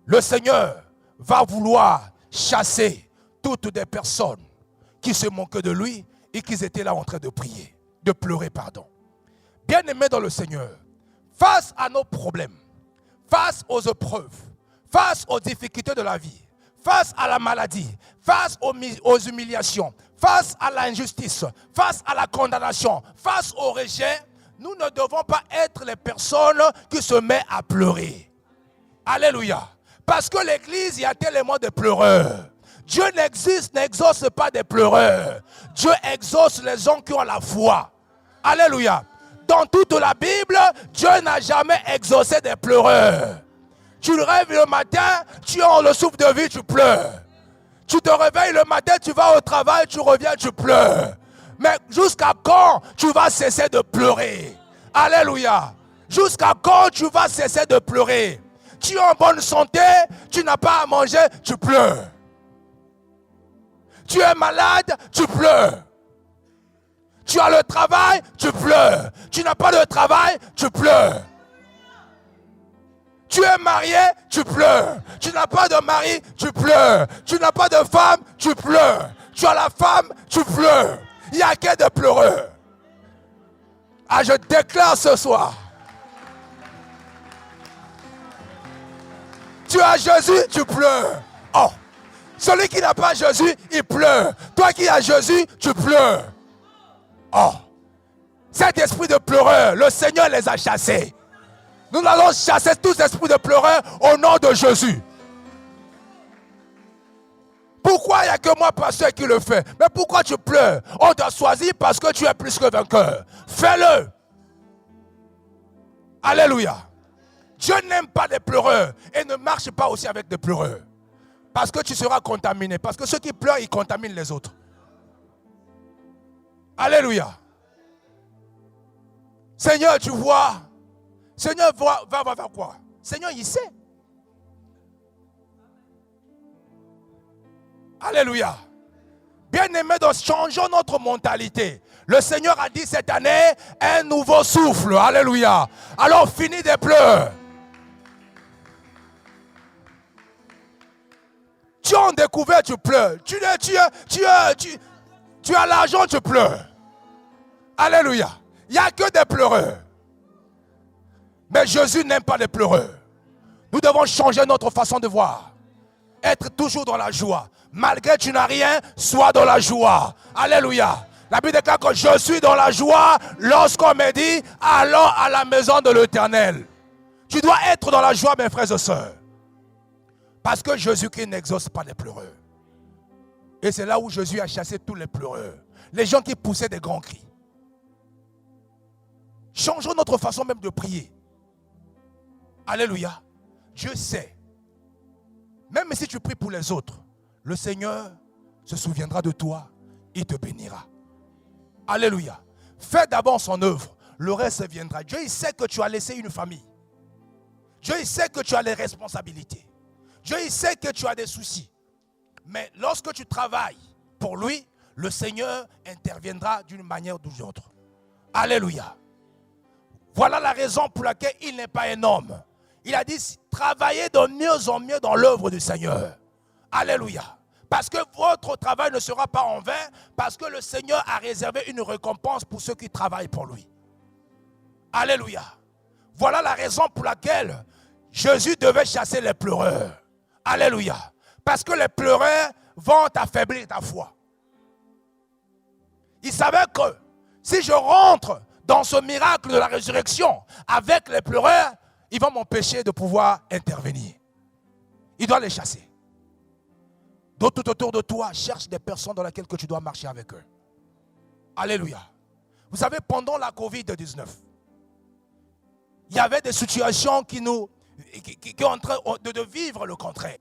le Seigneur, va vouloir chasser toutes des personnes qui se moquaient de lui et qui étaient là en train de prier, de pleurer, pardon. Bien-aimés dans le Seigneur, face à nos problèmes, face aux épreuves, face aux difficultés de la vie, face à la maladie, face aux humiliations, face à l'injustice, face à la condamnation, face au rejet, nous ne devons pas être les personnes qui se mettent à pleurer. Alléluia. Parce que l'église, il y a tellement de pleureurs. Dieu n'exauce pas des pleureurs. Dieu exauce les gens qui ont la foi. Alléluia. Dans toute la Bible, Dieu n'a jamais exaucé des pleureurs. Tu rêves le matin, tu as le souffle de vie, tu pleures. Tu te réveilles le matin, tu vas au travail, tu reviens, tu pleures. Mais jusqu'à quand tu vas cesser de pleurer? Alléluia. Jusqu'à quand tu vas cesser de pleurer? Tu es en bonne santé, tu n'as pas à manger, tu pleures. Tu es malade, tu pleures. Tu as le travail, tu pleures. Tu n'as pas de travail, tu pleures. Tu es marié, tu pleures. Tu n'as pas de mari, tu pleures. Tu n'as pas de femme, tu pleures. Tu as la femme, tu pleures. Il n'y a que des pleureurs. Ah, je déclare ce soir. Tu as Jésus, tu pleures. Oh, celui qui n'a pas Jésus, il pleure. Toi qui as Jésus, tu pleures. Oh, cet esprit de pleureur, le Seigneur les a chassés. Nous allons chasser tous les esprits de pleureur au nom de Jésus. Pourquoi il n'y a que moi, pasteur, qui le fait? Mais pourquoi tu pleures? On t'a choisi parce que tu es plus que vainqueur. Fais-le. Alléluia. Dieu n'aime pas les pleureurs et ne marche pas aussi avec des pleureurs. Parce que tu seras contaminé. Parce que ceux qui pleurent, ils contaminent les autres. Alléluia. Seigneur, tu vois. Seigneur, va faire quoi? Seigneur, il sait. Alléluia. Bien-aimés, changeons notre mentalité. Le Seigneur a dit cette année, un nouveau souffle. Alléluia. Alors finis des pleurs. Tu as découvert, tu pleures. Tu as l'argent, tu pleures. Alléluia. Il n'y a que des pleureurs. Mais Jésus n'aime pas les pleureurs. Nous devons changer notre façon de voir. Être toujours dans la joie. Malgré que tu n'as rien, sois dans la joie. Alléluia. La Bible déclare que je suis dans la joie lorsqu'on me dit allons à la maison de l'Éternel. Tu dois être dans la joie, mes frères et sœurs. Parce que Jésus-Christ n'exauce pas les pleureurs. Et c'est là où Jésus a chassé tous les pleureurs. Les gens qui poussaient des grands cris. Changeons notre façon même de prier. Alléluia. Dieu sait. Même si tu pries pour les autres, le Seigneur se souviendra de toi. Il te bénira. Alléluia. Fais d'abord son œuvre. Le reste viendra. Dieu il sait que tu as laissé une famille. Dieu il sait que tu as les responsabilités. Dieu il sait que tu as des soucis. Mais lorsque tu travailles pour lui, le Seigneur interviendra d'une manière ou d'une autre. Alléluia. Voilà la raison pour laquelle il n'est pas un homme. Il a dit, travaillez de mieux en mieux dans l'œuvre du Seigneur. Alléluia. Parce que votre travail ne sera pas en vain, parce que le Seigneur a réservé une récompense pour ceux qui travaillent pour lui. Alléluia. Voilà la raison pour laquelle Jésus devait chasser les pleureurs. Alléluia. Parce que les pleureurs vont affaiblir ta foi. Il savait que si je rentre dans ce miracle de la résurrection avec les pleureurs, ils vont m'empêcher de pouvoir intervenir. Il doit les chasser. Donc tout autour de toi, cherche des personnes dans lesquelles tu dois marcher avec eux. Alléluia. Vous savez, pendant la COVID-19, il y avait des situations qui sont en train de vivre le contraire.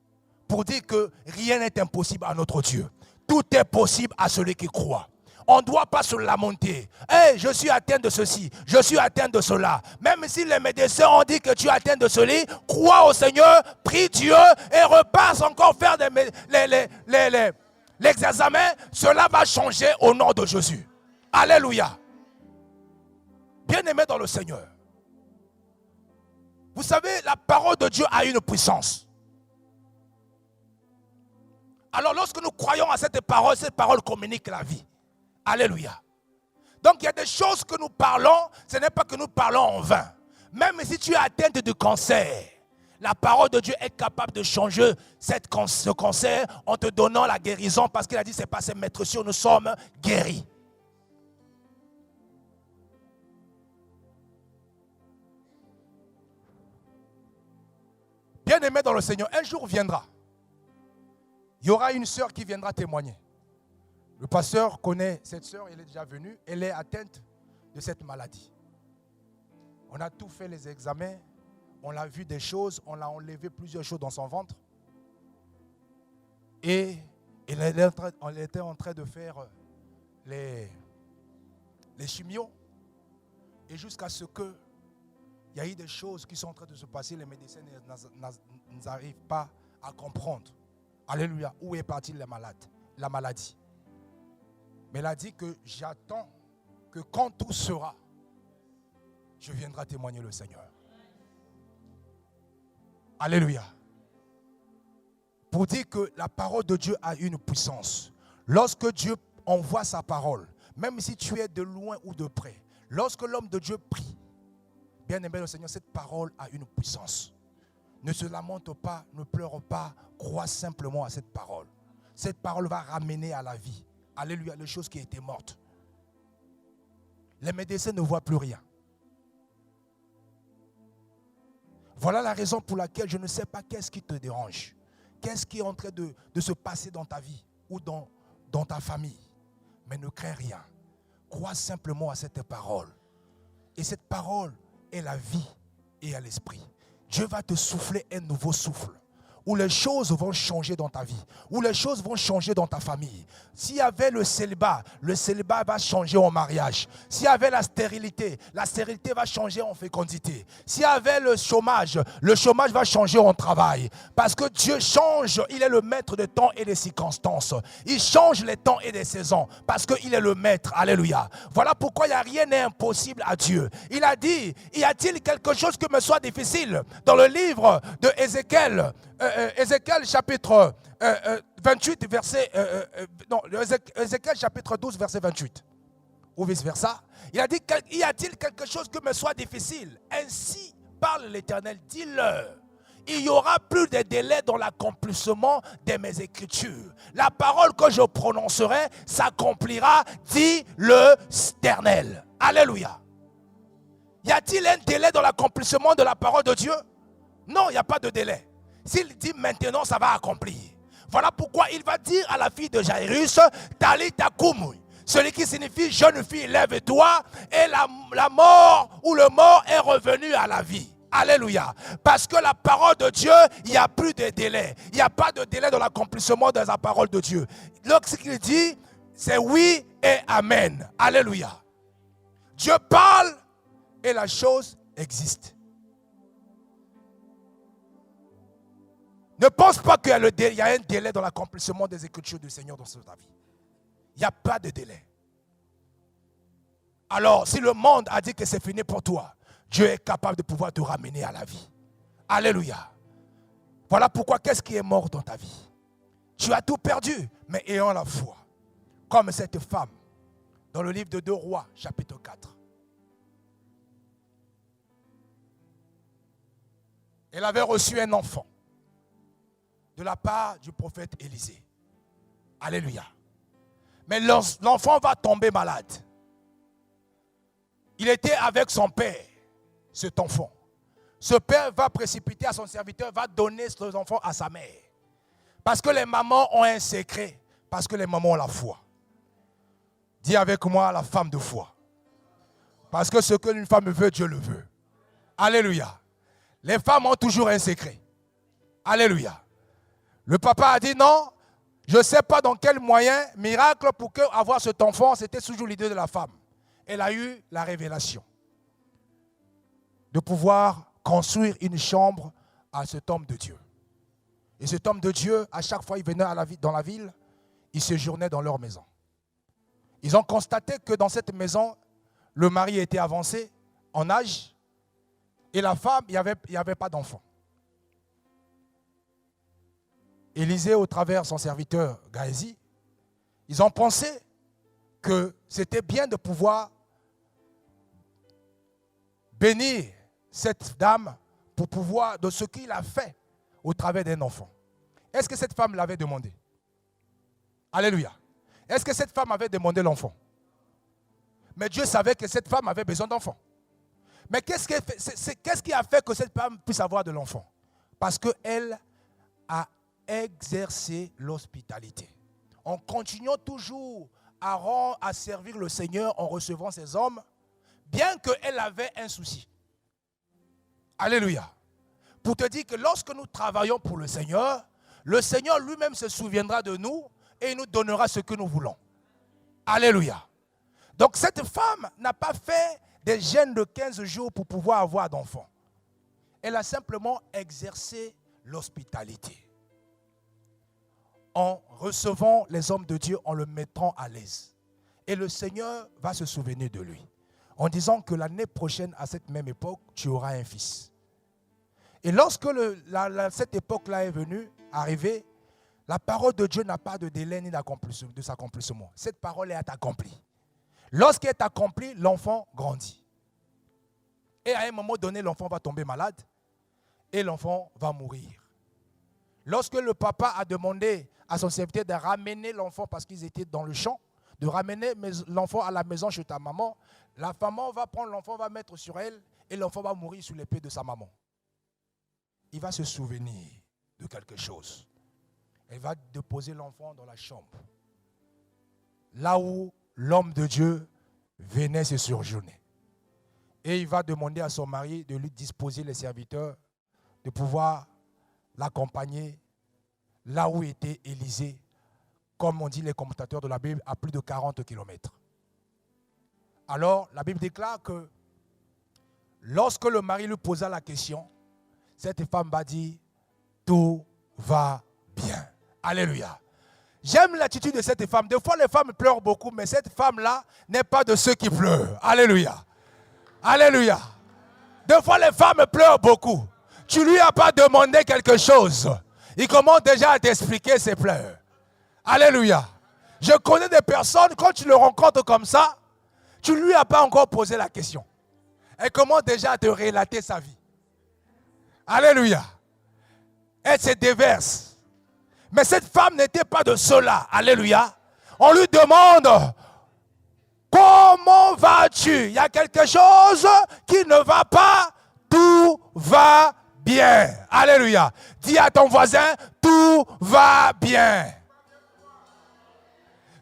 Pour dire que rien n'est impossible à notre Dieu. Tout est possible à celui qui croit. On ne doit pas se lamenter. Hey, je suis atteint de ceci, je suis atteint de cela. Même si les médecins ont dit que tu es atteint de cela, crois au Seigneur, prie Dieu et repasse encore faire l'examen. Cela va changer au nom de Jésus. Alléluia. Bien-aimé dans le Seigneur. Vous savez, la parole de Dieu a une puissance. Alors lorsque nous croyons à cette parole communique la vie. Alléluia. Donc il y a des choses que nous parlons, ce n'est pas que nous parlons en vain. Même si tu es atteinte de cancer, la parole de Dieu est capable de changer ce cancer en te donnant la guérison, parce qu'il a dit c'est pas ses maîtres sûrs, nous sommes guéris. Bien-aimé dans le Seigneur, un jour viendra. Il y aura une sœur qui viendra témoigner. Le pasteur connaît cette sœur, elle est déjà venue, elle est atteinte de cette maladie. On a tout fait les examens, on a vu des choses, on a enlevé plusieurs choses dans son ventre. Et on était en train de faire les chimios. Et jusqu'à ce que il y a eu des choses qui sont en train de se passer, les médecins n'arrivent pas à comprendre. Alléluia, où est partie la maladie. Mais elle a dit que j'attends que quand tout sera, je viendrai témoigner le Seigneur. Alléluia. Pour dire que la parole de Dieu a une puissance. Lorsque Dieu envoie sa parole, même si tu es de loin ou de près, lorsque l'homme de Dieu prie, bien aimé le Seigneur, cette parole a une puissance. Ne se lamente pas, ne pleure pas, crois simplement à cette parole. Cette parole va ramener à la vie. Alléluia, les choses qui étaient mortes. Les médecins ne voient plus rien. Voilà la raison pour laquelle je ne sais pas qu'est-ce qui te dérange. Qu'est-ce qui est en train de se passer dans ta vie ou dans ta famille. Mais ne crains rien. Crois simplement à cette parole. Et cette parole est la vie et à l'esprit. Dieu va te souffler un nouveau souffle. Où les choses vont changer dans ta vie, où les choses vont changer dans ta famille. S'il y avait le célibat va changer en mariage. S'il y avait la stérilité va changer en fécondité. S'il y avait le chômage va changer en travail. Parce que Dieu change, il est le maître des temps et des circonstances. Il change les temps et les saisons, parce qu'il est le maître. Alléluia. Voilà pourquoi il n'y a rien d'impossible à Dieu. Il a dit, y a-t-il quelque chose qui me soit difficile? Dans le livre de Ézéchiel, Ézéchiel chapitre 28 verset Ézéchiel chapitre 12 verset 28 ou vice versa, il a dit, y a-t-il quelque chose qui me soit difficile? Ainsi parle l'Éternel, dis-leur, il n'y aura plus de délai dans l'accomplissement de mes écritures. La parole que je prononcerai s'accomplira, dit l'Éternel. Alléluia. Y a-t-il un délai dans l'accomplissement de la parole de Dieu? Non, il n'y a pas de délai. S'il dit maintenant, ça va accomplir. Voilà pourquoi il va dire à la fille de Jairus, Talita Koum, celui qui signifie jeune fille, lève-toi, et la mort ou le mort est revenu à la vie. Alléluia. Parce que la parole de Dieu, il n'y a plus de délai. Il n'y a pas de délai dans l'accomplissement de la parole de Dieu. Lorsqu'il dit, c'est oui et amen. Alléluia. Dieu parle et la chose existe. Ne pense pas qu'il y a un délai dans l'accomplissement des Écritures du Seigneur dans ta vie. Il n'y a pas de délai. Alors, si le monde a dit que c'est fini pour toi, Dieu est capable de pouvoir te ramener à la vie. Alléluia. Voilà pourquoi, qu'est-ce qui est mort dans ta vie? Tu as tout perdu, mais ayant la foi. Comme cette femme, dans le livre de 2 Rois, chapitre 4. Elle avait reçu un enfant de la part du prophète Élisée. Alléluia. Mais l'enfant va tomber malade. Il était avec son père, cet enfant. Ce père va précipiter à son serviteur, va donner cet enfant à sa mère. Parce que les mamans ont un secret. Parce que les mamans ont la foi. Dis avec moi, la femme de foi. Parce que ce que une femme veut, Dieu le veut. Alléluia. Les femmes ont toujours un secret. Alléluia. Le papa a dit non, je ne sais pas dans quel moyen, miracle pour avoir cet enfant, c'était toujours l'idée de la femme. Elle a eu la révélation de pouvoir construire une chambre à cet homme de Dieu. Et cet homme de Dieu, à chaque fois qu'il venait dans la ville, il séjournait dans leur maison. Ils ont constaté que dans cette maison, le mari était avancé en âge et la femme, il n'y avait pas d'enfant. Élisée, au travers de son serviteur Gaézi, ils ont pensé que c'était bien de pouvoir bénir cette dame pour pouvoir, de ce qu'il a fait au travers d'un enfant. Est-ce que cette femme l'avait demandé? Alléluia. Est-ce que cette femme avait demandé l'enfant? Mais Dieu savait que cette femme avait besoin d'enfant. Mais qu'est-ce qui a fait que cette femme puisse avoir de l'enfant? Parce qu'elle a exercé l'hospitalité. En continuant toujours à servir le Seigneur en recevant ses hommes, bien qu'elle avait un souci. Alléluia. Pour te dire que lorsque nous travaillons pour le Seigneur lui-même se souviendra de nous et il nous donnera ce que nous voulons. Alléluia. Donc cette femme n'a pas fait des jeûnes de 15 jours pour pouvoir avoir d'enfants. Elle a simplement exercé l'hospitalité. En recevant les hommes de Dieu, en le mettant à l'aise. Et le Seigneur va se souvenir de lui. En disant que l'année prochaine, à cette même époque, tu auras un fils. Et lorsque cette époque-là est venue, arrivée, la parole de Dieu n'a pas de délai ni de s'accomplissement. Cette parole est accomplie. Lorsqu'elle est accomplie, l'enfant grandit. Et à un moment donné, l'enfant va tomber malade et l'enfant va mourir. Lorsque le papa a demandé à son serviteur de ramener l'enfant parce qu'ils étaient dans le champ, de ramener l'enfant à la maison chez ta maman, la maman va prendre l'enfant, va mettre sur elle et l'enfant va mourir sous l'épée de sa maman. Il va se souvenir de quelque chose. Elle va déposer l'enfant dans la chambre. Là où l'homme de Dieu venait se surjourner. Et il va demander à son mari de lui disposer les serviteurs, de pouvoir l'accompagner là où était Élisée, comme on dit les commentateurs de la Bible, à plus de 40 km. Alors, la Bible déclare que lorsque le mari lui posa la question, cette femme va dire, tout va bien. Alléluia. J'aime l'attitude de cette femme. Des fois, les femmes pleurent beaucoup, mais cette femme-là n'est pas de ceux qui pleurent. Alléluia. Alléluia. Des fois, les femmes pleurent beaucoup. Tu ne lui as pas demandé quelque chose. Il commence déjà à t'expliquer ses pleurs. Alléluia. Je connais des personnes, quand tu le rencontres comme ça, tu ne lui as pas encore posé la question. Elle commence déjà à te relater sa vie. Alléluia. Elle se déverse. Mais cette femme n'était pas de cela. Alléluia. On lui demande, comment vas-tu? Il y a quelque chose qui ne va pas. Tout va bien. Alléluia. Dis à ton voisin, tout va bien.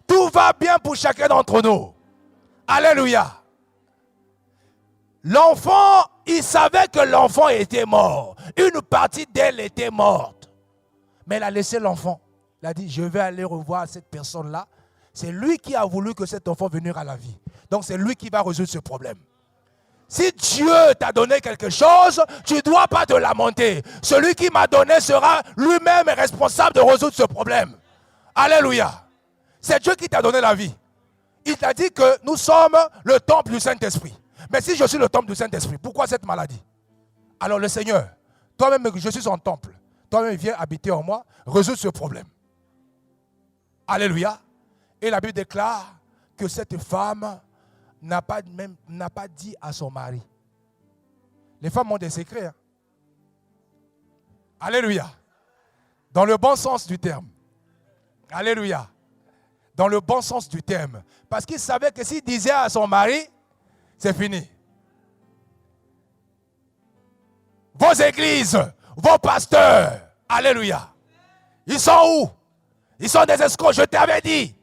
Tout va bien pour chacun d'entre nous. Alléluia. L'enfant, il savait que l'enfant était mort. Une partie d'elle était morte. Mais elle a laissé l'enfant. Elle a dit, je vais aller revoir cette personne-là. C'est lui qui a voulu que cet enfant vienne à la vie. Donc c'est lui qui va résoudre ce problème. Si Dieu t'a donné quelque chose, tu ne dois pas te lamenter. Celui qui m'a donné sera lui-même responsable de résoudre ce problème. Alléluia. C'est Dieu qui t'a donné la vie. Il t'a dit que nous sommes le temple du Saint-Esprit. Mais si je suis le temple du Saint-Esprit, pourquoi cette maladie? Alors le Seigneur, toi-même, je suis son temple. Toi-même, viens habiter en moi, résoudre ce problème. Alléluia. Et la Bible déclare que cette femme n'a pas dit à son mari. Les femmes ont des secrets. Hein? Alléluia. Dans le bon sens du terme. Alléluia. Dans le bon sens du terme. Parce qu'il savait que s'il disait à son mari, c'est fini. Vos églises, vos pasteurs, alléluia. Ils sont où? Ils sont des escrocs, je t'avais dit.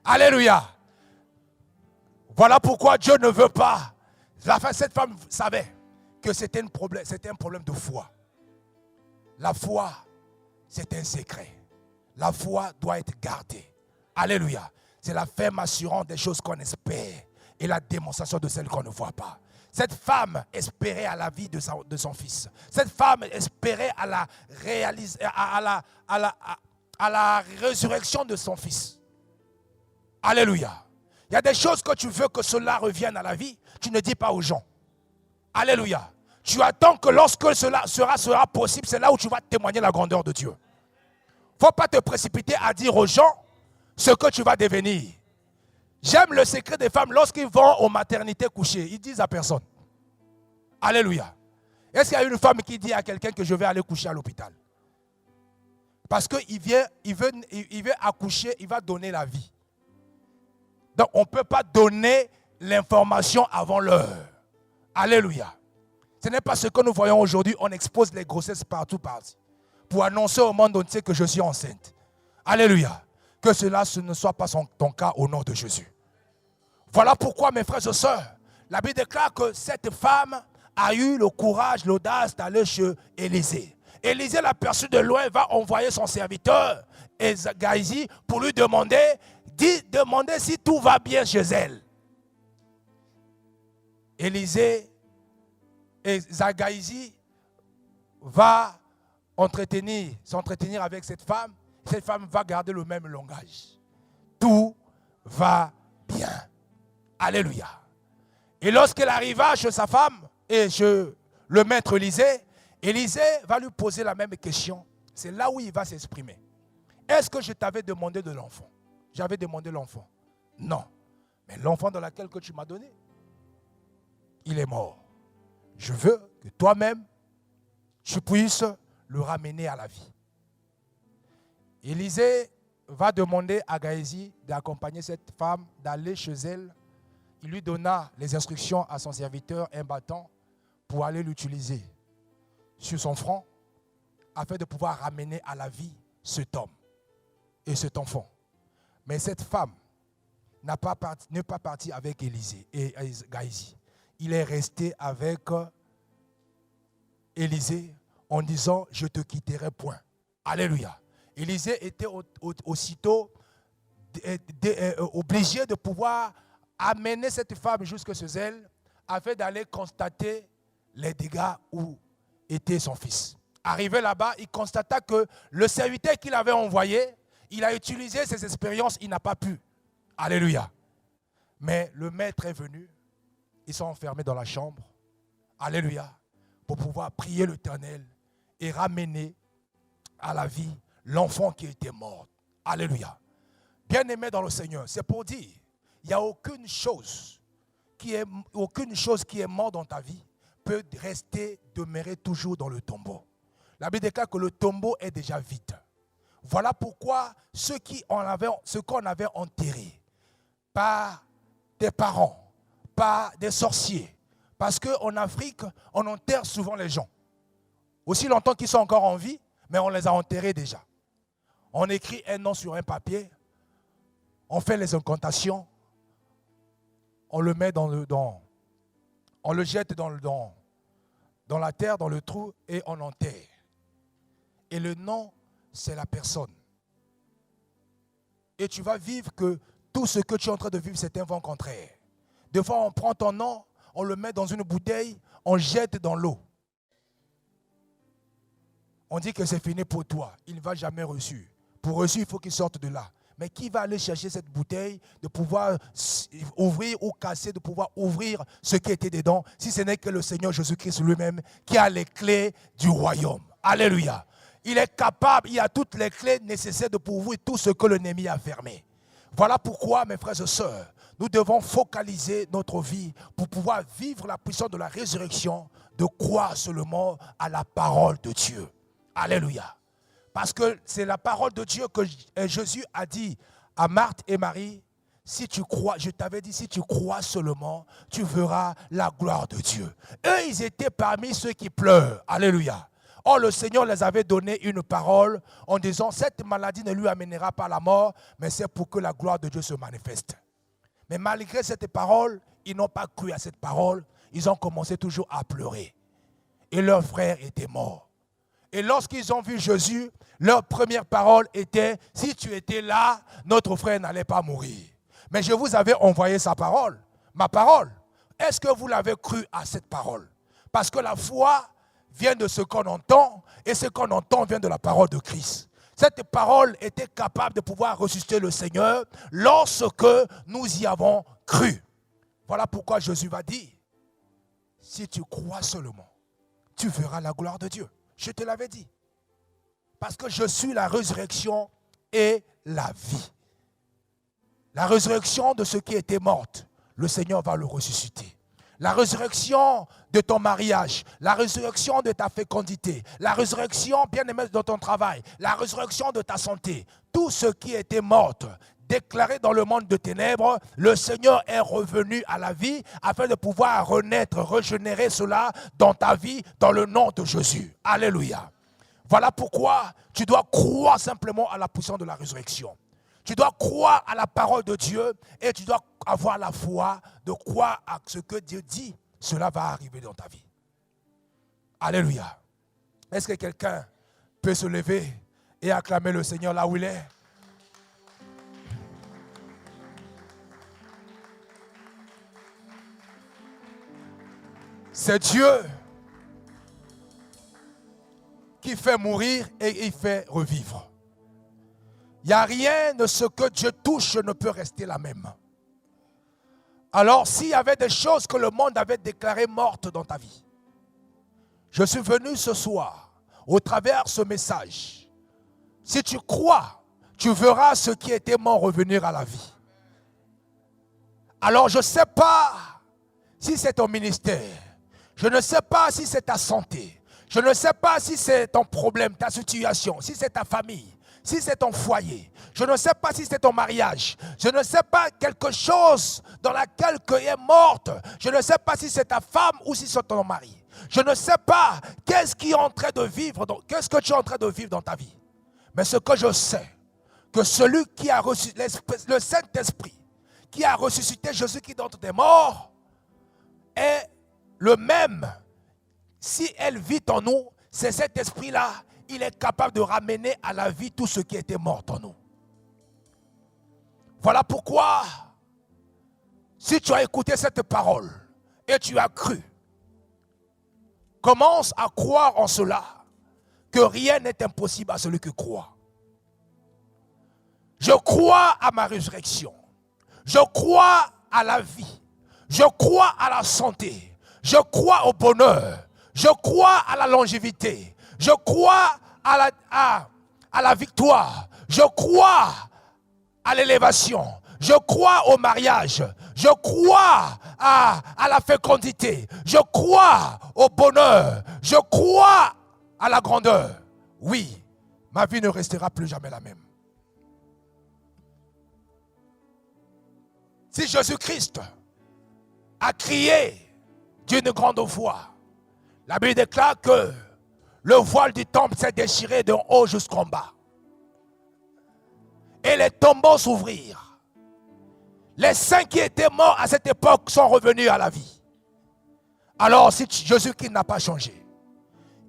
Alléluia. Voilà pourquoi Dieu ne veut pas. Cette femme savait que c'était un problème de foi. La foi, c'est un secret. La foi doit être gardée. Alléluia. C'est la ferme assurance des choses qu'on espère et la démonstration de celles qu'on ne voit pas. Cette femme espérait à la vie de son fils. Cette femme espérait à la résurrection de son fils. Alléluia. Il y a des choses que tu veux que cela revienne à la vie, tu ne dis pas aux gens. Alléluia. Tu attends que lorsque cela sera possible, c'est là où tu vas témoigner la grandeur de Dieu. Il ne faut pas te précipiter à dire aux gens ce que tu vas devenir. J'aime le secret des femmes lorsqu'ils vont aux maternités coucher. Ils disent à personne. Alléluia. Est-ce qu'il y a une femme qui dit à quelqu'un que je vais aller coucher à l'hôpital? Parce qu'il veut accoucher, il va donner la vie. Donc on ne peut pas donner l'information avant l'heure. Alléluia. Ce n'est pas ce que nous voyons aujourd'hui. On expose les grossesses partout. Pour annoncer au monde entier que je suis enceinte. Alléluia. Que cela ne soit pas ton cas au nom de Jésus. Voilà pourquoi, mes frères et sœurs, la Bible déclare que cette femme a eu le courage, l'audace d'aller chez Élisée. Élisée l'aperçut de loin, va envoyer son serviteur, Géhazi, pour lui demander si tout va bien chez elle. Élisée et Géhazi va s'entretenir avec cette femme. Cette femme va garder le même langage. Tout va bien. Alléluia. Et lorsqu'elle arriva chez sa femme et chez le maître Élisée, Élisée va lui poser la même question. C'est là où il va s'exprimer. Est-ce que je t'avais demandé de l'enfant? J'avais demandé l'enfant. Non. Mais l'enfant dans lequel que tu m'as donné, il est mort. Je veux que toi-même, tu puisses le ramener à la vie. Élisée va demander à Géhazi d'accompagner cette femme, d'aller chez elle. Il lui donna les instructions à son serviteur, un bâton, pour aller l'utiliser sur son front, afin de pouvoir ramener à la vie cet homme et cet enfant. Mais cette femme n'est pas partie avec Élisée et Géhazi. Il est resté avec Élisée en disant, je te quitterai point. Alléluia. Élisée était aussitôt obligé de pouvoir amener cette femme jusque chez elle afin d'aller constater les dégâts où était son fils. Arrivé là-bas, il constata que le serviteur qu'il avait envoyé, il a utilisé ses expériences, il n'a pas pu. Alléluia. Mais le maître est venu, ils sont enfermés dans la chambre. Alléluia. Pour pouvoir prier l'Éternel et ramener à la vie l'enfant qui était mort. Alléluia. Bien-aimé dans le Seigneur, c'est pour dire, il n'y a aucune chose qui est morte dans ta vie peut rester, demeurer toujours dans le tombeau. La Bible déclare que le tombeau est déjà vide. Voilà pourquoi ce qu'on avait enterré par des parents, par des sorciers, parce qu'en Afrique, on enterre souvent les gens. Aussi longtemps qu'ils sont encore en vie, mais on les a enterrés déjà. On écrit un nom sur un papier, on fait les incantations, on le met on le jette dans la terre, dans le trou, et on enterre. Et le nom, c'est la personne. Et tu vas vivre que tout ce que tu es en train de vivre, c'est un vent contraire. Des fois, on prend ton nom, on le met dans une bouteille, on jette dans l'eau. On dit que c'est fini pour toi. Il ne va jamais reçu. Pour reçu, il faut qu'il sorte de là. Mais qui va aller chercher cette bouteille, de pouvoir ouvrir ou casser, de pouvoir ouvrir ce qui était dedans, si ce n'est que le Seigneur Jésus-Christ lui-même qui a les clés du royaume. Alléluia. Il est capable, il a toutes les clés nécessaires de pouvoir ouvrir tout ce que l'ennemi a fermé. Voilà pourquoi, mes frères et sœurs, nous devons focaliser notre vie pour pouvoir vivre la puissance de la résurrection, de croire seulement à la parole de Dieu. Alléluia. Parce que c'est la parole de Dieu que Jésus a dit à Marthe et Marie. Si tu crois, je t'avais dit, si tu crois seulement, tu verras la gloire de Dieu. Eux, ils étaient parmi ceux qui pleurent. Alléluia. Or, le Seigneur les avait donné une parole en disant, cette maladie ne lui amènera pas la mort, mais c'est pour que la gloire de Dieu se manifeste. Mais malgré cette parole, ils n'ont pas cru à cette parole. Ils ont commencé toujours à pleurer. Et leur frère était mort. Et lorsqu'ils ont vu Jésus, leur première parole était, si tu étais là, notre frère n'allait pas mourir. Mais je vous avais envoyé sa parole, ma parole. Est-ce que vous l'avez cru à cette parole? Parce que la foi vient de ce qu'on entend, et ce qu'on entend vient de la parole de Christ. Cette parole était capable de pouvoir ressusciter le Seigneur lorsque nous y avons cru. Voilà pourquoi Jésus va dire, si tu crois seulement, tu verras la gloire de Dieu. Je te l'avais dit. Parce que je suis la résurrection et la vie. La résurrection de ce qui était mort, le Seigneur va le ressusciter. La résurrection de ton mariage, la résurrection de ta fécondité, la résurrection, bien-aimé, de ton travail, la résurrection de ta santé, tout ce qui était mort, déclaré dans le monde de ténèbres, le Seigneur est revenu à la vie afin de pouvoir renaître, régénérer cela dans ta vie, dans le nom de Jésus. Alléluia. Voilà pourquoi tu dois croire simplement à la puissance de la résurrection. Tu dois croire à la parole de Dieu et tu dois avoir la foi de croire à ce que Dieu dit. Cela va arriver dans ta vie. Alléluia. Est-ce que quelqu'un peut se lever et acclamer le Seigneur là où il est? C'est Dieu qui fait mourir et il fait revivre. Il n'y a rien de ce que Dieu touche ne peut rester la même. Alors, s'il y avait des choses que le monde avait déclarées mortes dans ta vie, je suis venu ce soir, au travers de ce message. Si tu crois, tu verras ce qui était mort revenir à la vie. Alors, je ne sais pas si c'est ton ministère. Je ne sais pas si c'est ta santé. Je ne sais pas si c'est ton problème, ta situation, si c'est ta famille, si c'est ton foyer. Je ne sais pas si c'est ton mariage. Je ne sais pas quelque chose dans laquelle tu es morte. Je ne sais pas si c'est ta femme ou si c'est ton mari. Je ne sais pas qu'est-ce qui est en train de vivre, qu'est-ce que tu es en train de vivre dans ta vie. Mais ce que je sais, que celui qui a reçu le Saint-Esprit, qui a ressuscité Jésus qui d'entre des morts, est le même. Si elle vit en nous, c'est cet esprit-là, il est capable de ramener à la vie tout ce qui était mort en nous. Voilà pourquoi, si tu as écouté cette parole et tu as cru, commence à croire en cela, que rien n'est impossible à celui qui croit. Je crois à ma résurrection. Je crois à la vie. Je crois à la santé. Je crois au bonheur. Je crois à la longévité. Je crois à la victoire. Je crois à l'élévation. Je crois au mariage. Je crois à la fécondité. Je crois au bonheur. Je crois à la grandeur. Oui, ma vie ne restera plus jamais la même. Si Jésus-Christ a crié d'une grande voix, la Bible déclare que le voile du temple s'est déchiré de haut jusqu'en bas. Et les tombeaux s'ouvrirent. Les saints qui étaient morts à cette époque sont revenus à la vie. Alors si Jésus-Christ n'a pas changé,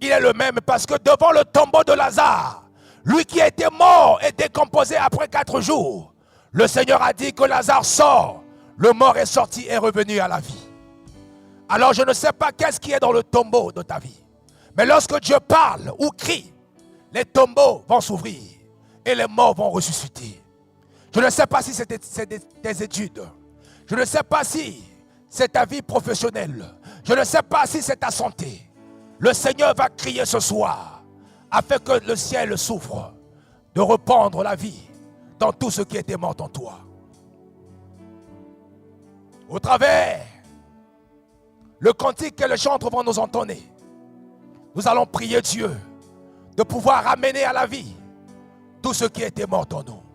il est le même parce que devant le tombeau de Lazare, lui qui était mort et décomposé après 4 jours, le Seigneur a dit que Lazare sort. Le mort est sorti et est revenu à la vie. Alors je ne sais pas qu'est-ce qui est dans le tombeau de ta vie. Mais lorsque Dieu parle ou crie, les tombeaux vont s'ouvrir et les morts vont ressusciter. Je ne sais pas si c'est tes études. Je ne sais pas si c'est ta vie professionnelle. Je ne sais pas si c'est ta santé. Le Seigneur va crier ce soir afin que le ciel s'ouvre de répandre la vie dans tout ce qui était mort en toi. Au travers le cantique que les chantres vont nous entonner, nous allons prier Dieu de pouvoir ramener à la vie tout ce qui était mort en nous.